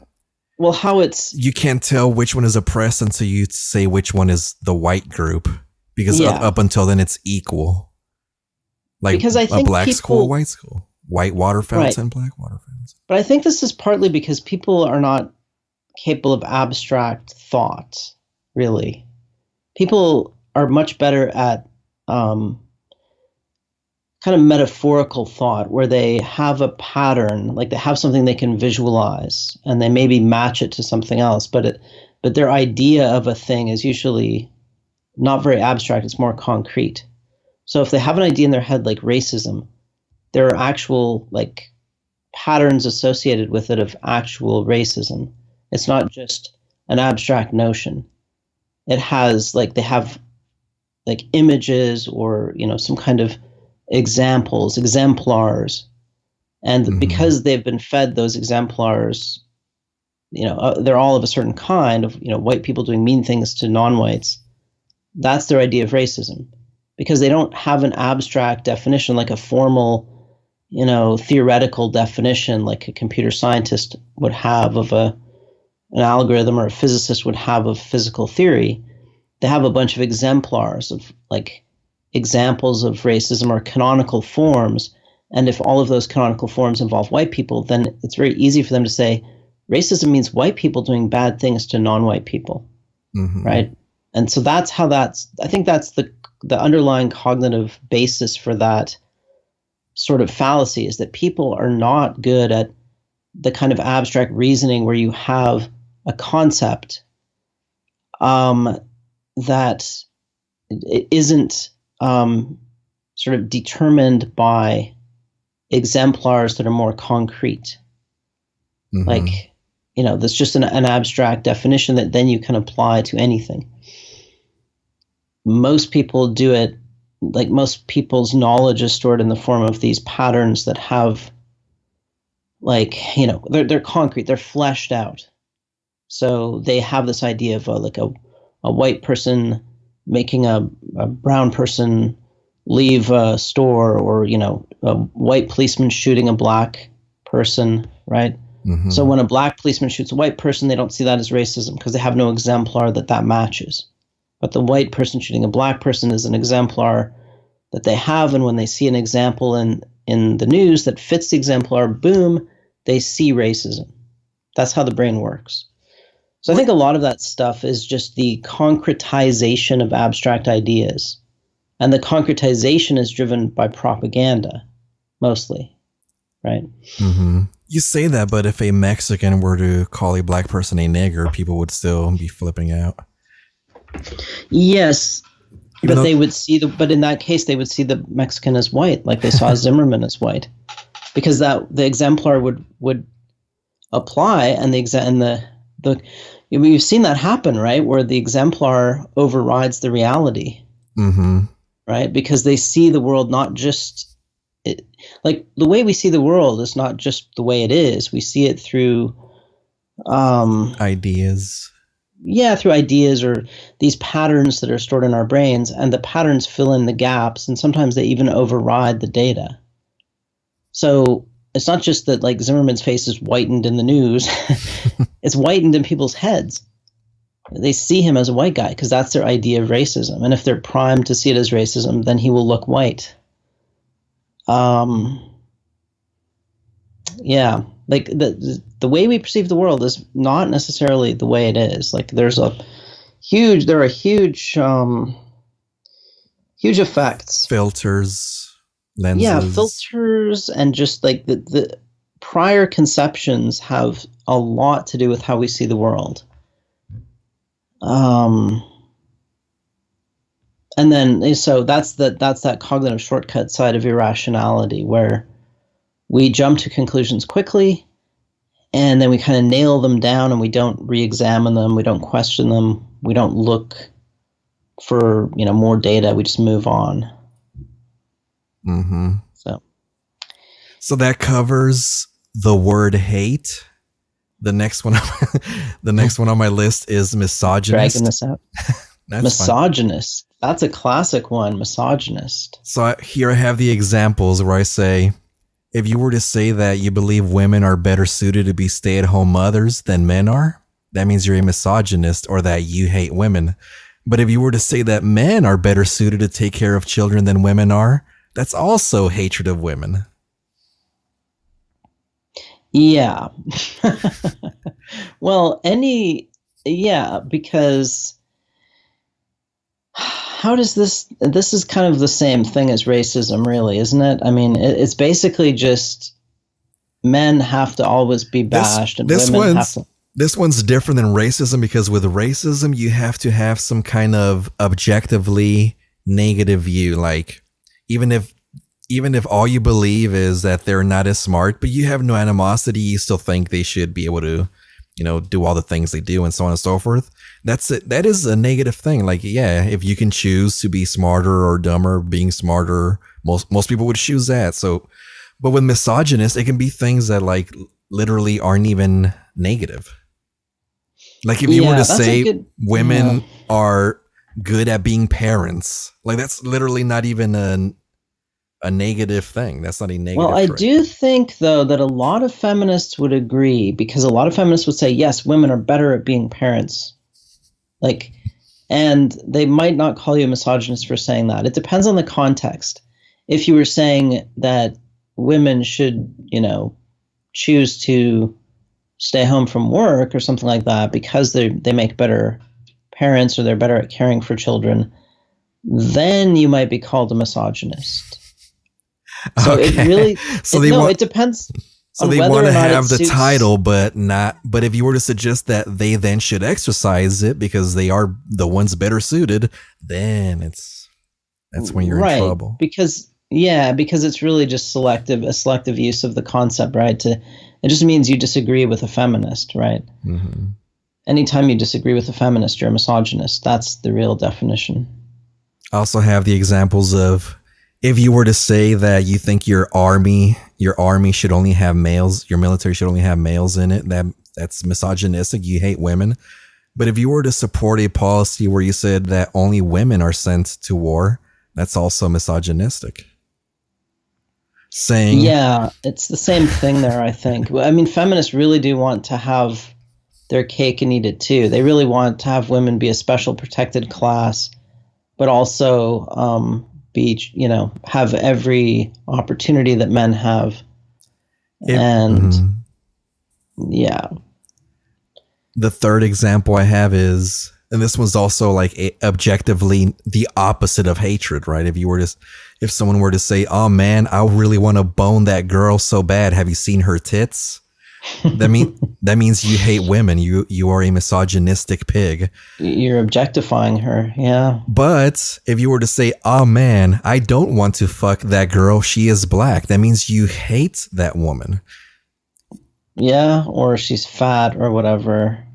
well, how it's you can't tell which one is oppressed until you say which one is the white group, because yeah, up until then it's equal. Like because I a think black school, people white school, white water right, fountain, black water fountain. but I think this is partly because people are not capable of abstract thought. Really, people are much better at um, kind of metaphorical thought where they have a pattern, like they have something they can visualize and they maybe match it to something else, but their idea of a thing is usually not very abstract, it's more concrete. So if they have an idea in their head like racism, there are actual like patterns associated with it of actual racism. It's not just an abstract notion. It has like they have like images or some kind of examples, exemplars, and Mm-hmm. because they've been fed those exemplars, they're all of a certain kind of white people doing mean things to non-whites. That's their idea of racism, because they don't have an abstract definition like a formal, theoretical definition like a computer scientist would have of an algorithm or a physicist would have of physical theory. They have a bunch of exemplars of like examples of racism or canonical forms. And if all of those canonical forms involve white people, then it's very easy for them to say racism means white people doing bad things to non-white people, Mm-hmm. right? And so I think that's the underlying cognitive basis for that sort of fallacy, is that people are not good at the kind of abstract reasoning where you have a concept that isn't sort of determined by exemplars that are more concrete. Mm-hmm. Like, that's just an abstract definition that then you can apply to anything. Most people do it, like most people's knowledge is stored in the form of these patterns that have, like, they're concrete, they're fleshed out. So they have this idea of a white person making a brown person leave a store, or a white policeman shooting a black person, right? Mm-hmm. So when a black policeman shoots a white person, they don't see that as racism because they have no exemplar that matches. But the white person shooting a black person is an exemplar that they have, and when they see an example in the news that fits the exemplar, boom, they see racism. That's how the brain works. So I think a lot of that stuff is just the concretization of abstract ideas. And the concretization is driven by propaganda, mostly, right? Mm-hmm. You say that, but if a Mexican were to call a black person a nigger, people would still be flipping out. Yes, Even but though, but in that case, they would see the Mexican as white, like they saw Zimmerman as white, because the exemplar would apply, and we've seen that happen, right? Where the exemplar overrides the reality, mm-hmm. right? Because they see the world not just like the way we see the world is not just the way it is. We see it through Ideas. Yeah, through ideas or these patterns that are stored in our brains, and the patterns fill in the gaps, and sometimes they even override the data. So it's not just that like Zimmerman's face is whitened in the news; it's whitened in people's heads. They see him as a white guy because that's their idea of racism, and if they're primed to see it as racism, then he will look white. Yeah, like the way we perceive the world is not necessarily the way it is. Like there are huge huge effects. Filters, lenses. Yeah, filters, and just like the prior conceptions have a lot to do with how we see the world. And then so that's that cognitive shortcut side of irrationality, where we jump to conclusions quickly, and then we kind of nail them down, and we don't re-examine them, we don't question them, we don't look for more data, we just move on. So that covers the word hate. The next one, the next one on my list is Dragging misogynist. this out. That's fine. Misogynist. That's a classic one. Misogynist. So here I have the examples where I say, if you were to say that you believe women are better suited to be stay-at-home mothers than men are, that means you're a misogynist or that you hate women. But if you were to say that men are better suited to take care of children than women are, that's also hatred of women. Yeah. Well, because how does this is kind of the same thing as racism, really, isn't it? I mean, it's basically just men have to always be bashed and women have to. This one's different than racism because with racism, you have to have some kind of objectively negative view. Like, even if all you believe is that they're not as smart, but you have no animosity, you still think they should be able to, do all the things they do and so on and so forth. That's it. That is a negative thing. Like, yeah, if you can choose to be smarter or dumber, being smarter, most people would choose that. So, but with misogynist, it can be things that like literally aren't even negative. Like if you were to say women are good at being parents, like that's literally not even a negative thing. That's not a negative. Well, I do think, though, that a lot of feminists would agree, because a lot of feminists would say, yes, women are better at being parents. Like, and they might not call you a misogynist for saying that. It depends on the context. If you were saying that women should, choose to stay home from work or something like that because they make better parents or they're better at caring for children, then you might be called a misogynist. So okay. It really, it depends. So they want to have the title, but if you were to suggest that they then should exercise it because they are the ones better suited, then that's when you're in trouble. Because it's really just a selective use of the concept, right? It just means you disagree with a feminist, right? Mm-hmm. Anytime you disagree with a feminist, you're a misogynist. That's the real definition. I also have the examples of, if you were to say that you think your army should only have males, your military should only have males in it, that's misogynistic. You hate women. But if you were to support a policy where you said that only women are sent to war, that's also misogynistic. Yeah, it's the same thing there, I think. I mean, feminists really do want to have their cake and eat it too. They really want to have women be a special protected class, but also have every opportunity that men have. The third example I have is, and this was also like objectively the opposite of hatred, right? If someone were to say, "Oh man, I really want to bone that girl so bad. Have you seen her tits?" That means you hate women. You are a misogynistic pig. You're objectifying her, yeah. But if you were to say, "Oh man, I don't want to fuck that girl. She is black," that means you hate that woman. Yeah, or she's fat or whatever.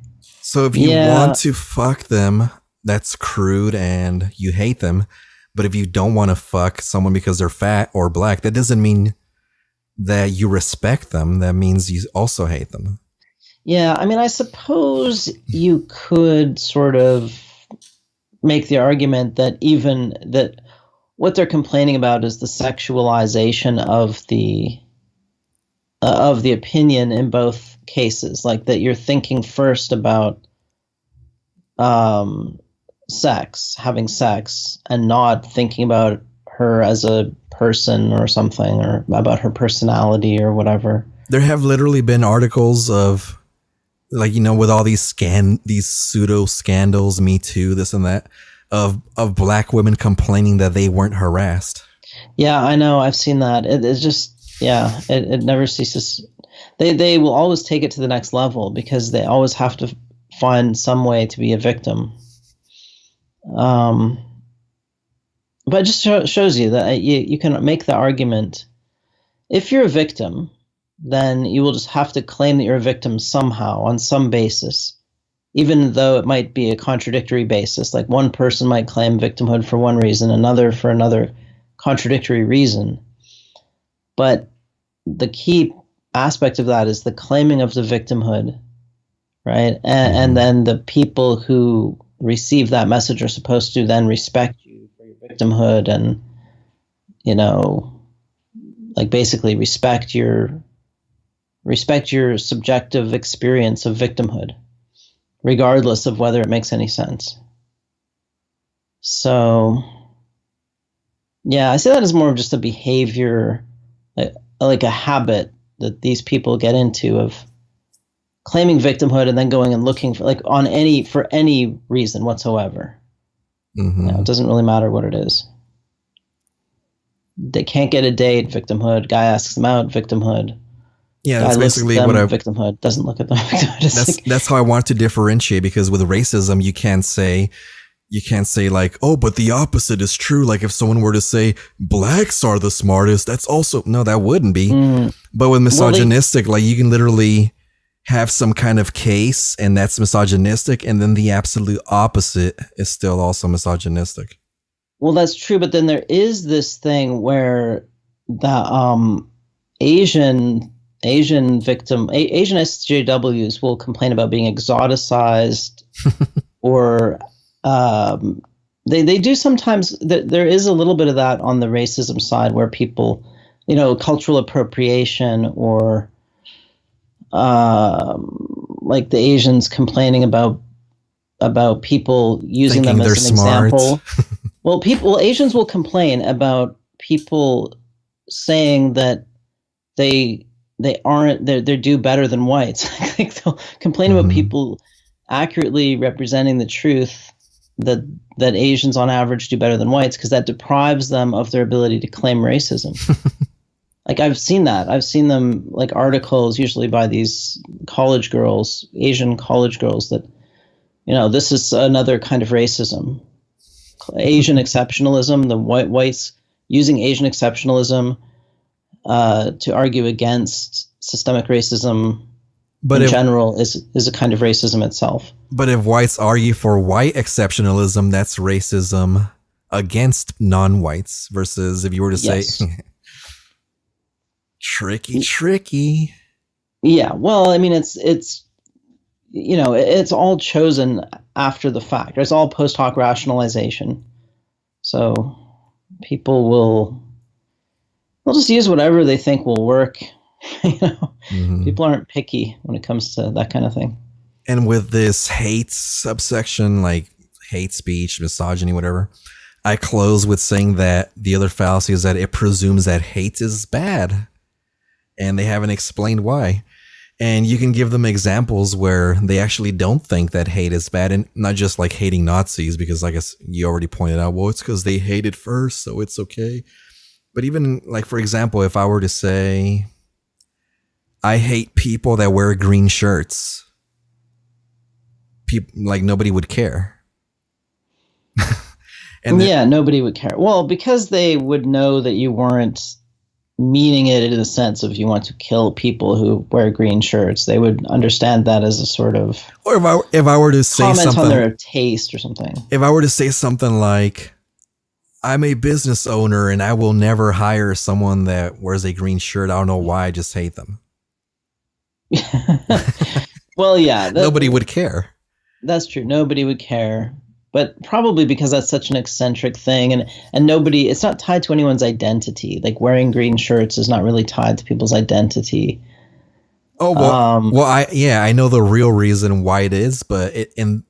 So if you want to fuck them, that's crude and you hate them. But if you don't want to fuck someone because they're fat or black, that doesn't mean that you respect them. That means you also hate them. Yeah, I mean, I suppose you could sort of make the argument that that what they're complaining about is the sexualization of the opinion in both cases. Like that you're thinking first about having sex, and not thinking about her as a person or something, or about her personality or whatever. There have literally been articles of, like, with all these pseudo scandals, Me Too, this and that, of black women complaining that they weren't harassed. Yeah, I know. I've seen that. It's just, it never ceases. They will always take it to the next level because they always have to find some way to be a victim. But it just shows you that you can make the argument. If you're a victim, then you will just have to claim that you're a victim somehow, on some basis, even though it might be a contradictory basis. Like one person might claim victimhood for one reason, another for another contradictory reason. But the key aspect of that is the claiming of the victimhood right? And then the people who receive that message are supposed to then respect you for your victimhood and, like basically respect your subjective experience of victimhood, regardless of whether it makes any sense. So, yeah, I see that as more of just a behavior, like a habit that these people get into of claiming victimhood and then going and looking for for any reason whatsoever. It doesn't really matter what it is. They can't get a date, victimhood. Guy asks them out, victimhood. Yeah, Guy that's basically what victimhood doesn't look at them. That's how I want to differentiate, because with racism you can't say like, oh, but the opposite is true. Like if someone were to say blacks are the smartest, that's also, no, that wouldn't be. But with misogynistic, like you can literally have some kind of case and that's misogynistic, and then the absolute opposite is still also misogynistic. Well, that's true, but then there is this thing where the Asian SJWs will complain about being exoticized, or they do sometimes. There is a little bit of that on the racism side where people, cultural appropriation, or like the Asians complaining about people using Thinking them as an example. Well, Asians will complain about people saying that they do better than whites. Like they'll complain about people accurately representing the truth that Asians on average do better than whites, because that deprives them of their ability to claim racism. Like I've seen that. I've seen them, like articles usually by these college girls, Asian college girls, that this is another kind of racism. Asian exceptionalism, the whites using Asian exceptionalism to argue against systemic racism in general is a kind of racism itself. But if whites argue for white exceptionalism, that's racism against non-whites, versus if you were to say tricky. Yeah, well, I mean, it's all chosen after the fact. It's all post hoc rationalization. So people they'll just use whatever they think will work. People aren't picky when it comes to that kind of thing. And with this hate subsection, like hate speech, misogyny, whatever, I close with saying that the other fallacy is that it presumes that hate is bad, and they haven't explained why. And you can give them examples where they actually don't think that hate is bad, and not just like hating Nazis, because I guess you already pointed out, well, it's because they hated first, so it's okay. But even like, for example, if I were to say, I hate people that wear green shirts, like nobody would care. Nobody would care. Well, because they would know that you weren't meaning it in the sense of you want to kill people who wear green shirts. They would understand that as a sort of, or if I were to say comment something on their taste or something. If I were to say something like, I'm a business owner and I will never hire someone that wears a green shirt, I don't know why, I just hate them. Well, yeah, nobody would care. That's true. Nobody would care. But probably because that's such an eccentric thing, and it's not tied to anyone's identity. Like wearing green shirts is not really tied to people's identity. Oh, well, I know the real reason why it is, but in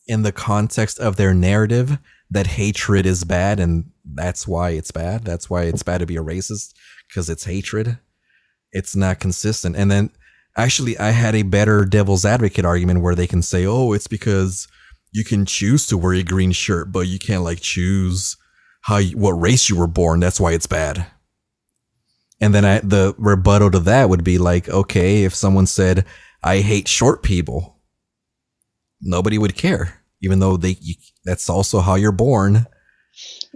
the context of their narrative, that hatred is bad, and that's why it's bad. That's why it's bad to be a racist, because it's hatred. It's not consistent. And then actually, I had a better devil's advocate argument where they can say, oh, it's because you can choose to wear a green shirt, but you can't like choose what race you were born. That's why it's bad. And then the rebuttal to that would be like, okay, if someone said, I hate short people, nobody would care, even though that's also how you're born.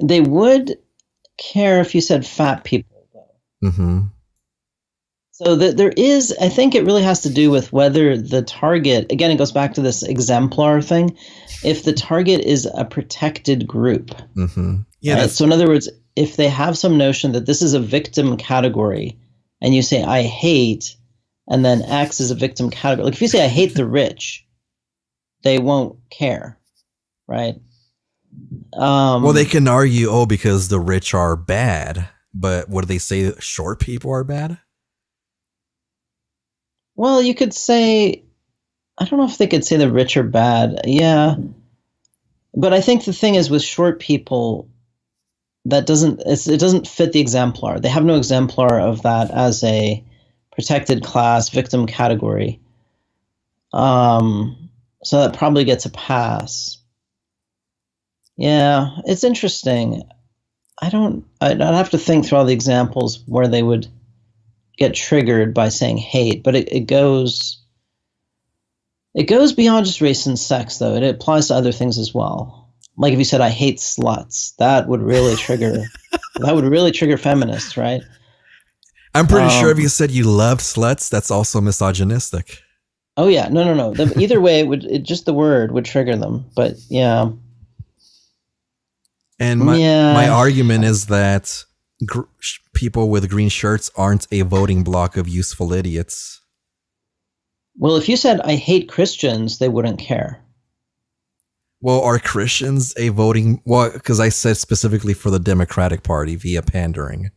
They would care if you said fat people, though. Mm-hmm. So there is, I think it really has to do with whether the target, again, it goes back to this exemplar thing. If the target is a protected group. Mm-hmm. Yeah. Right? So in other words, if they have some notion that this is a victim category and you say, I hate, and then X is a victim category. Like if you say, I hate the rich, they won't care, right? Well, they can argue, because the rich are bad, but what do they say? Short people are bad? Well, you could say, I don't know if they could say the rich are bad. Yeah. But I think the thing is with short people, it doesn't fit the exemplar. They have no exemplar of that as a protected class victim category. So that probably gets a pass. Yeah, it's interesting. I'd have to think through all the examples where they would get triggered by saying hate, but it goes beyond just race and sex, though. It applies to other things as well. Like if you said, I hate sluts, that would really trigger feminists, right? I'm pretty sure if you said you loved sluts, that's also misogynistic. Oh yeah, no. Either way, just the word would trigger them. But yeah. And my argument is that people with green shirts aren't a voting block of useful idiots. Well, if you said, I hate Christians, they wouldn't care. Well, are Christians a voting... Well, because I said specifically for the Democratic Party via pandering.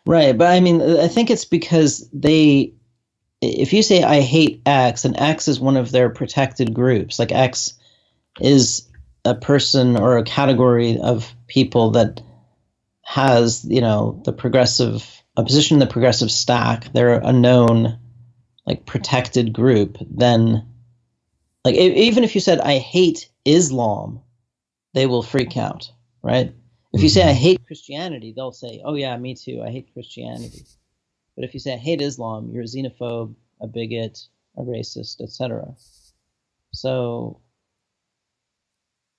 Right, but I mean, I think it's because if you say, I hate X, and X is one of their protected groups, like X is a person or a category of people that has, a position in the progressive stack, they're a known, like, protected group, then, like, even if you said, I hate Islam, they will freak out, right? If you say, I hate Christianity, they'll say, oh yeah, me too, I hate Christianity. But if you say, I hate Islam, you're a xenophobe, a bigot, a racist, etc. So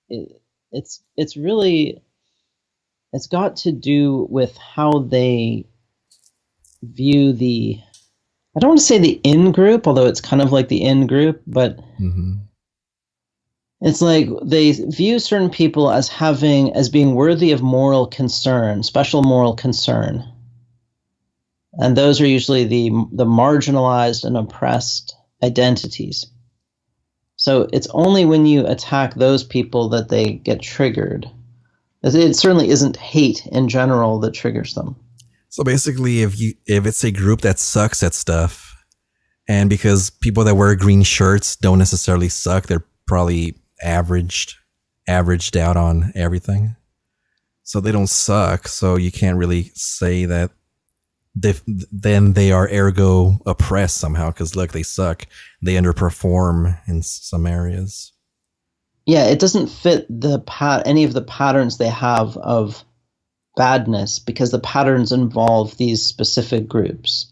it's got to do with how they view I don't want to say the in group, although it's kind of like the in group, but it's like they view certain people as being worthy of moral concern, special moral concern. And those are usually the marginalized and oppressed identities. So it's only when you attack those people that they get triggered. It certainly isn't hate in general that triggers them. So basically, if it's a group that sucks at stuff, and because people that wear green shirts don't necessarily suck, they're probably averaged out on everything. So they don't suck. So you can't really say that then they are ergo oppressed somehow, because look, they suck. They underperform in some areas. Yeah, it doesn't fit any of the patterns they have of badness, because the patterns involve these specific groups.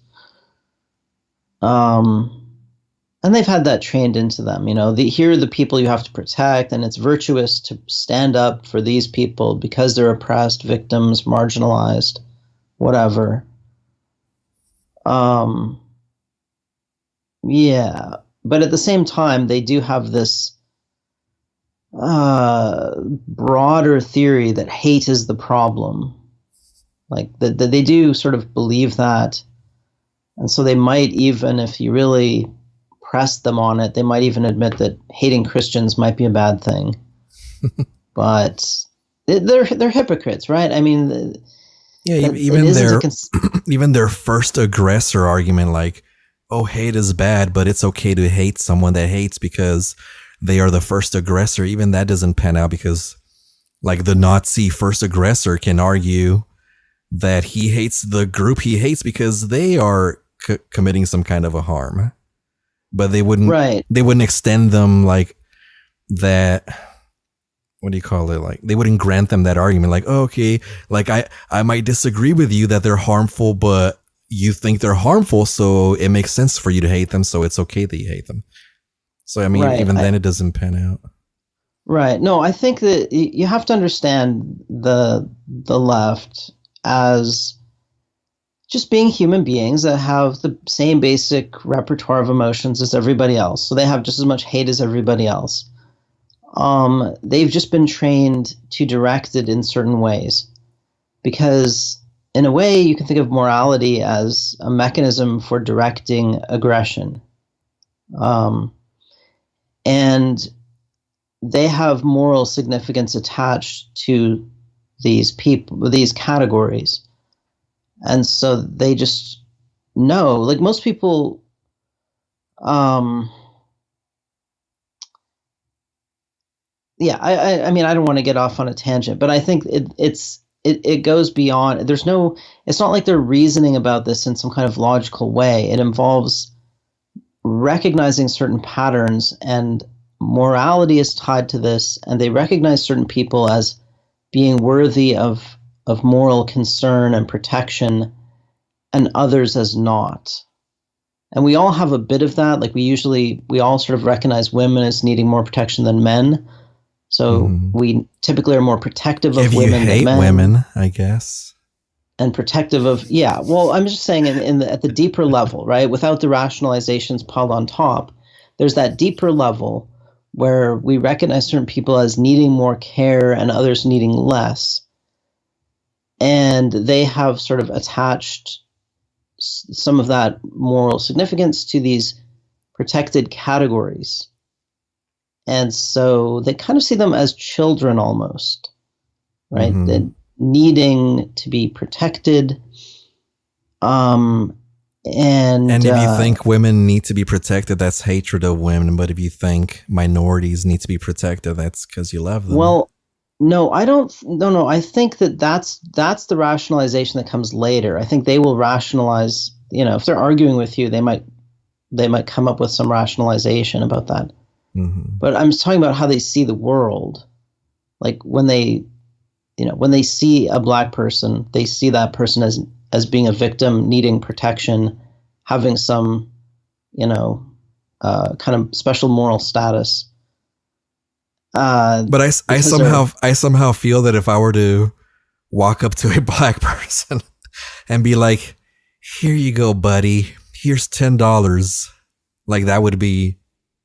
And they've had that trained into them. Here are the people you have to protect, and it's virtuous to stand up for these people because they're oppressed, victims, marginalized, whatever. Yeah, but at the same time, they do have this broader theory that hate is the problem. Like that they do sort of believe that, and so they might even, if you really press them on it, they might even admit that hating Christians might be a bad thing. But they're hypocrites, right? I mean. Yeah, even their first aggressor argument, like, oh, hate is bad, but it's okay to hate someone that hates because they are the first aggressor. Even that doesn't pan out, because like the Nazi first aggressor can argue that he hates the group he hates because they are committing some kind of a harm, but they wouldn't extend them like that. What do you call it? Like, they wouldn't grant them that argument. Like, oh, okay, like I might disagree with you that they're harmful, but you think they're harmful, so it makes sense for you to hate them. So it's okay that you hate them. So, I mean, then it doesn't pan out. Right. No, I think that you have to understand the left as just being human beings that have the same basic repertoire of emotions as everybody else. So they have just as much hate as everybody else. They've just been trained to direct it in certain ways, because in a way you can think of morality as a mechanism for directing aggression. And they have moral significance attached to these people, these categories. And so they just know, like most people, yeah, I mean, I don't want to get off on a tangent, but I think it goes beyond. It's not like they're reasoning about this in some kind of logical way. It involves recognizing certain patterns, and morality is tied to this, and they recognize certain people as being worthy of moral concern and protection, and others as not. And we all have a bit of that. Like we all sort of recognize women as needing more protection than men. So we typically are more protective of women than men. If you hate women, I guess. And protective of, yeah. Well, I'm just saying at the deeper level, right? Without the rationalizations piled on top, there's that deeper level where we recognize certain people as needing more care and others needing less. And they have sort of attached some of that moral significance to these protected categories. And so they kind of see them as children almost, right? Needing to be protected. And if you think women need to be protected, that's hatred of women. But if you think minorities need to be protected, that's because you love them. Well, no, I don't. No. I think that's the rationalization that comes later. I think they will rationalize. If they're arguing with you, they might come up with some rationalization about that. But I'm just talking about how they see the world. Like when they see a black person, they see that person as being a victim, needing protection, having some, kind of special moral status. But I somehow feel that if I were to walk up to a black person and be like, "Here you go, buddy. Here's $10," like that would be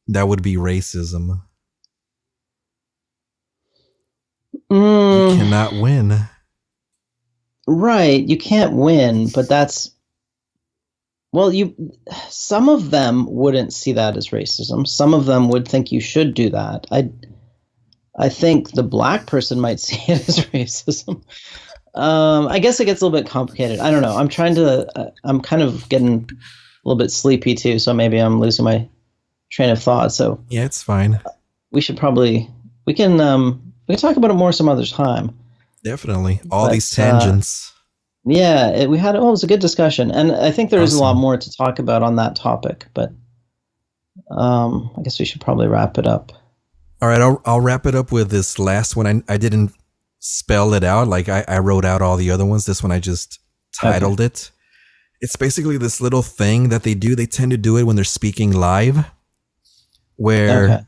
racism. You cannot win. Right, you can't win, but some of them wouldn't see that as racism. Some of them would think you should do that. I think the black person might see it as racism. I guess it gets a little bit complicated. I don't know. I'm kind of getting a little bit sleepy too, so maybe I'm losing my train of thought. So yeah, it's fine. We can talk about it more some other time. Definitely. These tangents. Yeah, it was a good discussion, and I think there is a lot more to talk about on that topic, but I guess we should probably wrap it up. All right, I'll wrap it up with this last one. I didn't spell it out. Like I wrote out all the other ones. This one I just titled it. It's basically this little thing that they do. They tend to do it when they're speaking live, where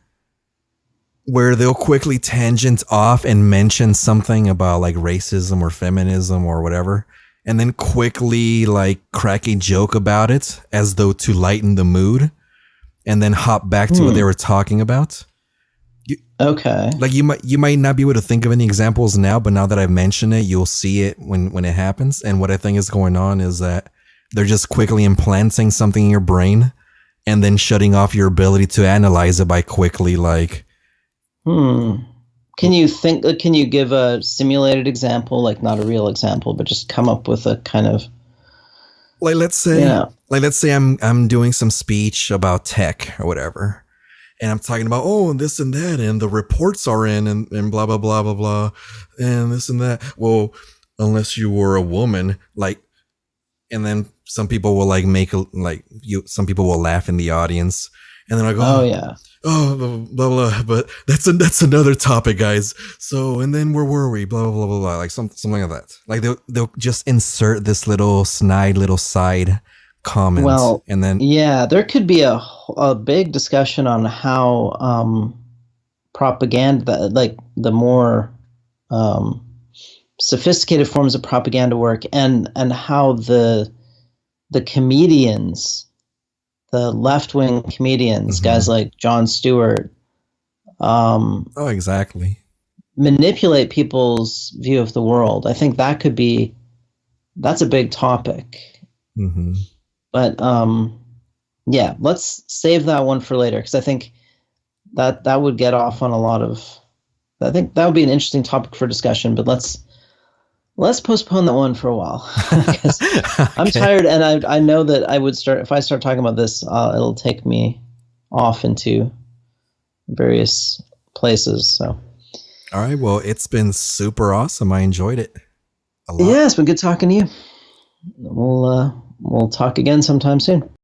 they'll quickly tangent off and mention something about like racism or feminism or whatever, and then quickly like crack a joke about it as though to lighten the mood, and then hop back to what they were talking about. Like you might not be able to think of any examples now, but now that I've mentioned it, you'll see it when it happens. And what I think is going on is that they're just quickly implanting something in your brain and then shutting off your ability to analyze it by quickly like. Can you give a simulated example, like not a real example, but just come up with a kind of like let's say I'm doing some speech about tech or whatever. And I'm talking about, this and that, and the reports are in, and blah, blah, blah, blah, blah, and this and that. Well, unless you were a woman, like, and then some people will some people will laugh in the audience. And then I go, blah, blah, blah. But that's another topic, guys. So, and then where were we? Blah, blah, blah, blah, blah. Like something like that. Like they'll just insert this little snide little side comment. Well, and then there could be a big discussion on how propaganda, like the more sophisticated forms of propaganda work, and how the comedians, the left-wing comedians, guys like Jon Stewart, exactly, manipulate people's view of the world. I think that's a big topic. But let's save that one for later, because I think that would get off on a lot of. I think that would be an interesting topic for discussion, but let's postpone that one for a while because I'm Okay. tired, and I know that I would start if I start talking about this, it'll take me off into various places. So All right. Well, it's been super awesome. I enjoyed it a lot. yeah, it's been good talking to you. We'll talk again sometime soon.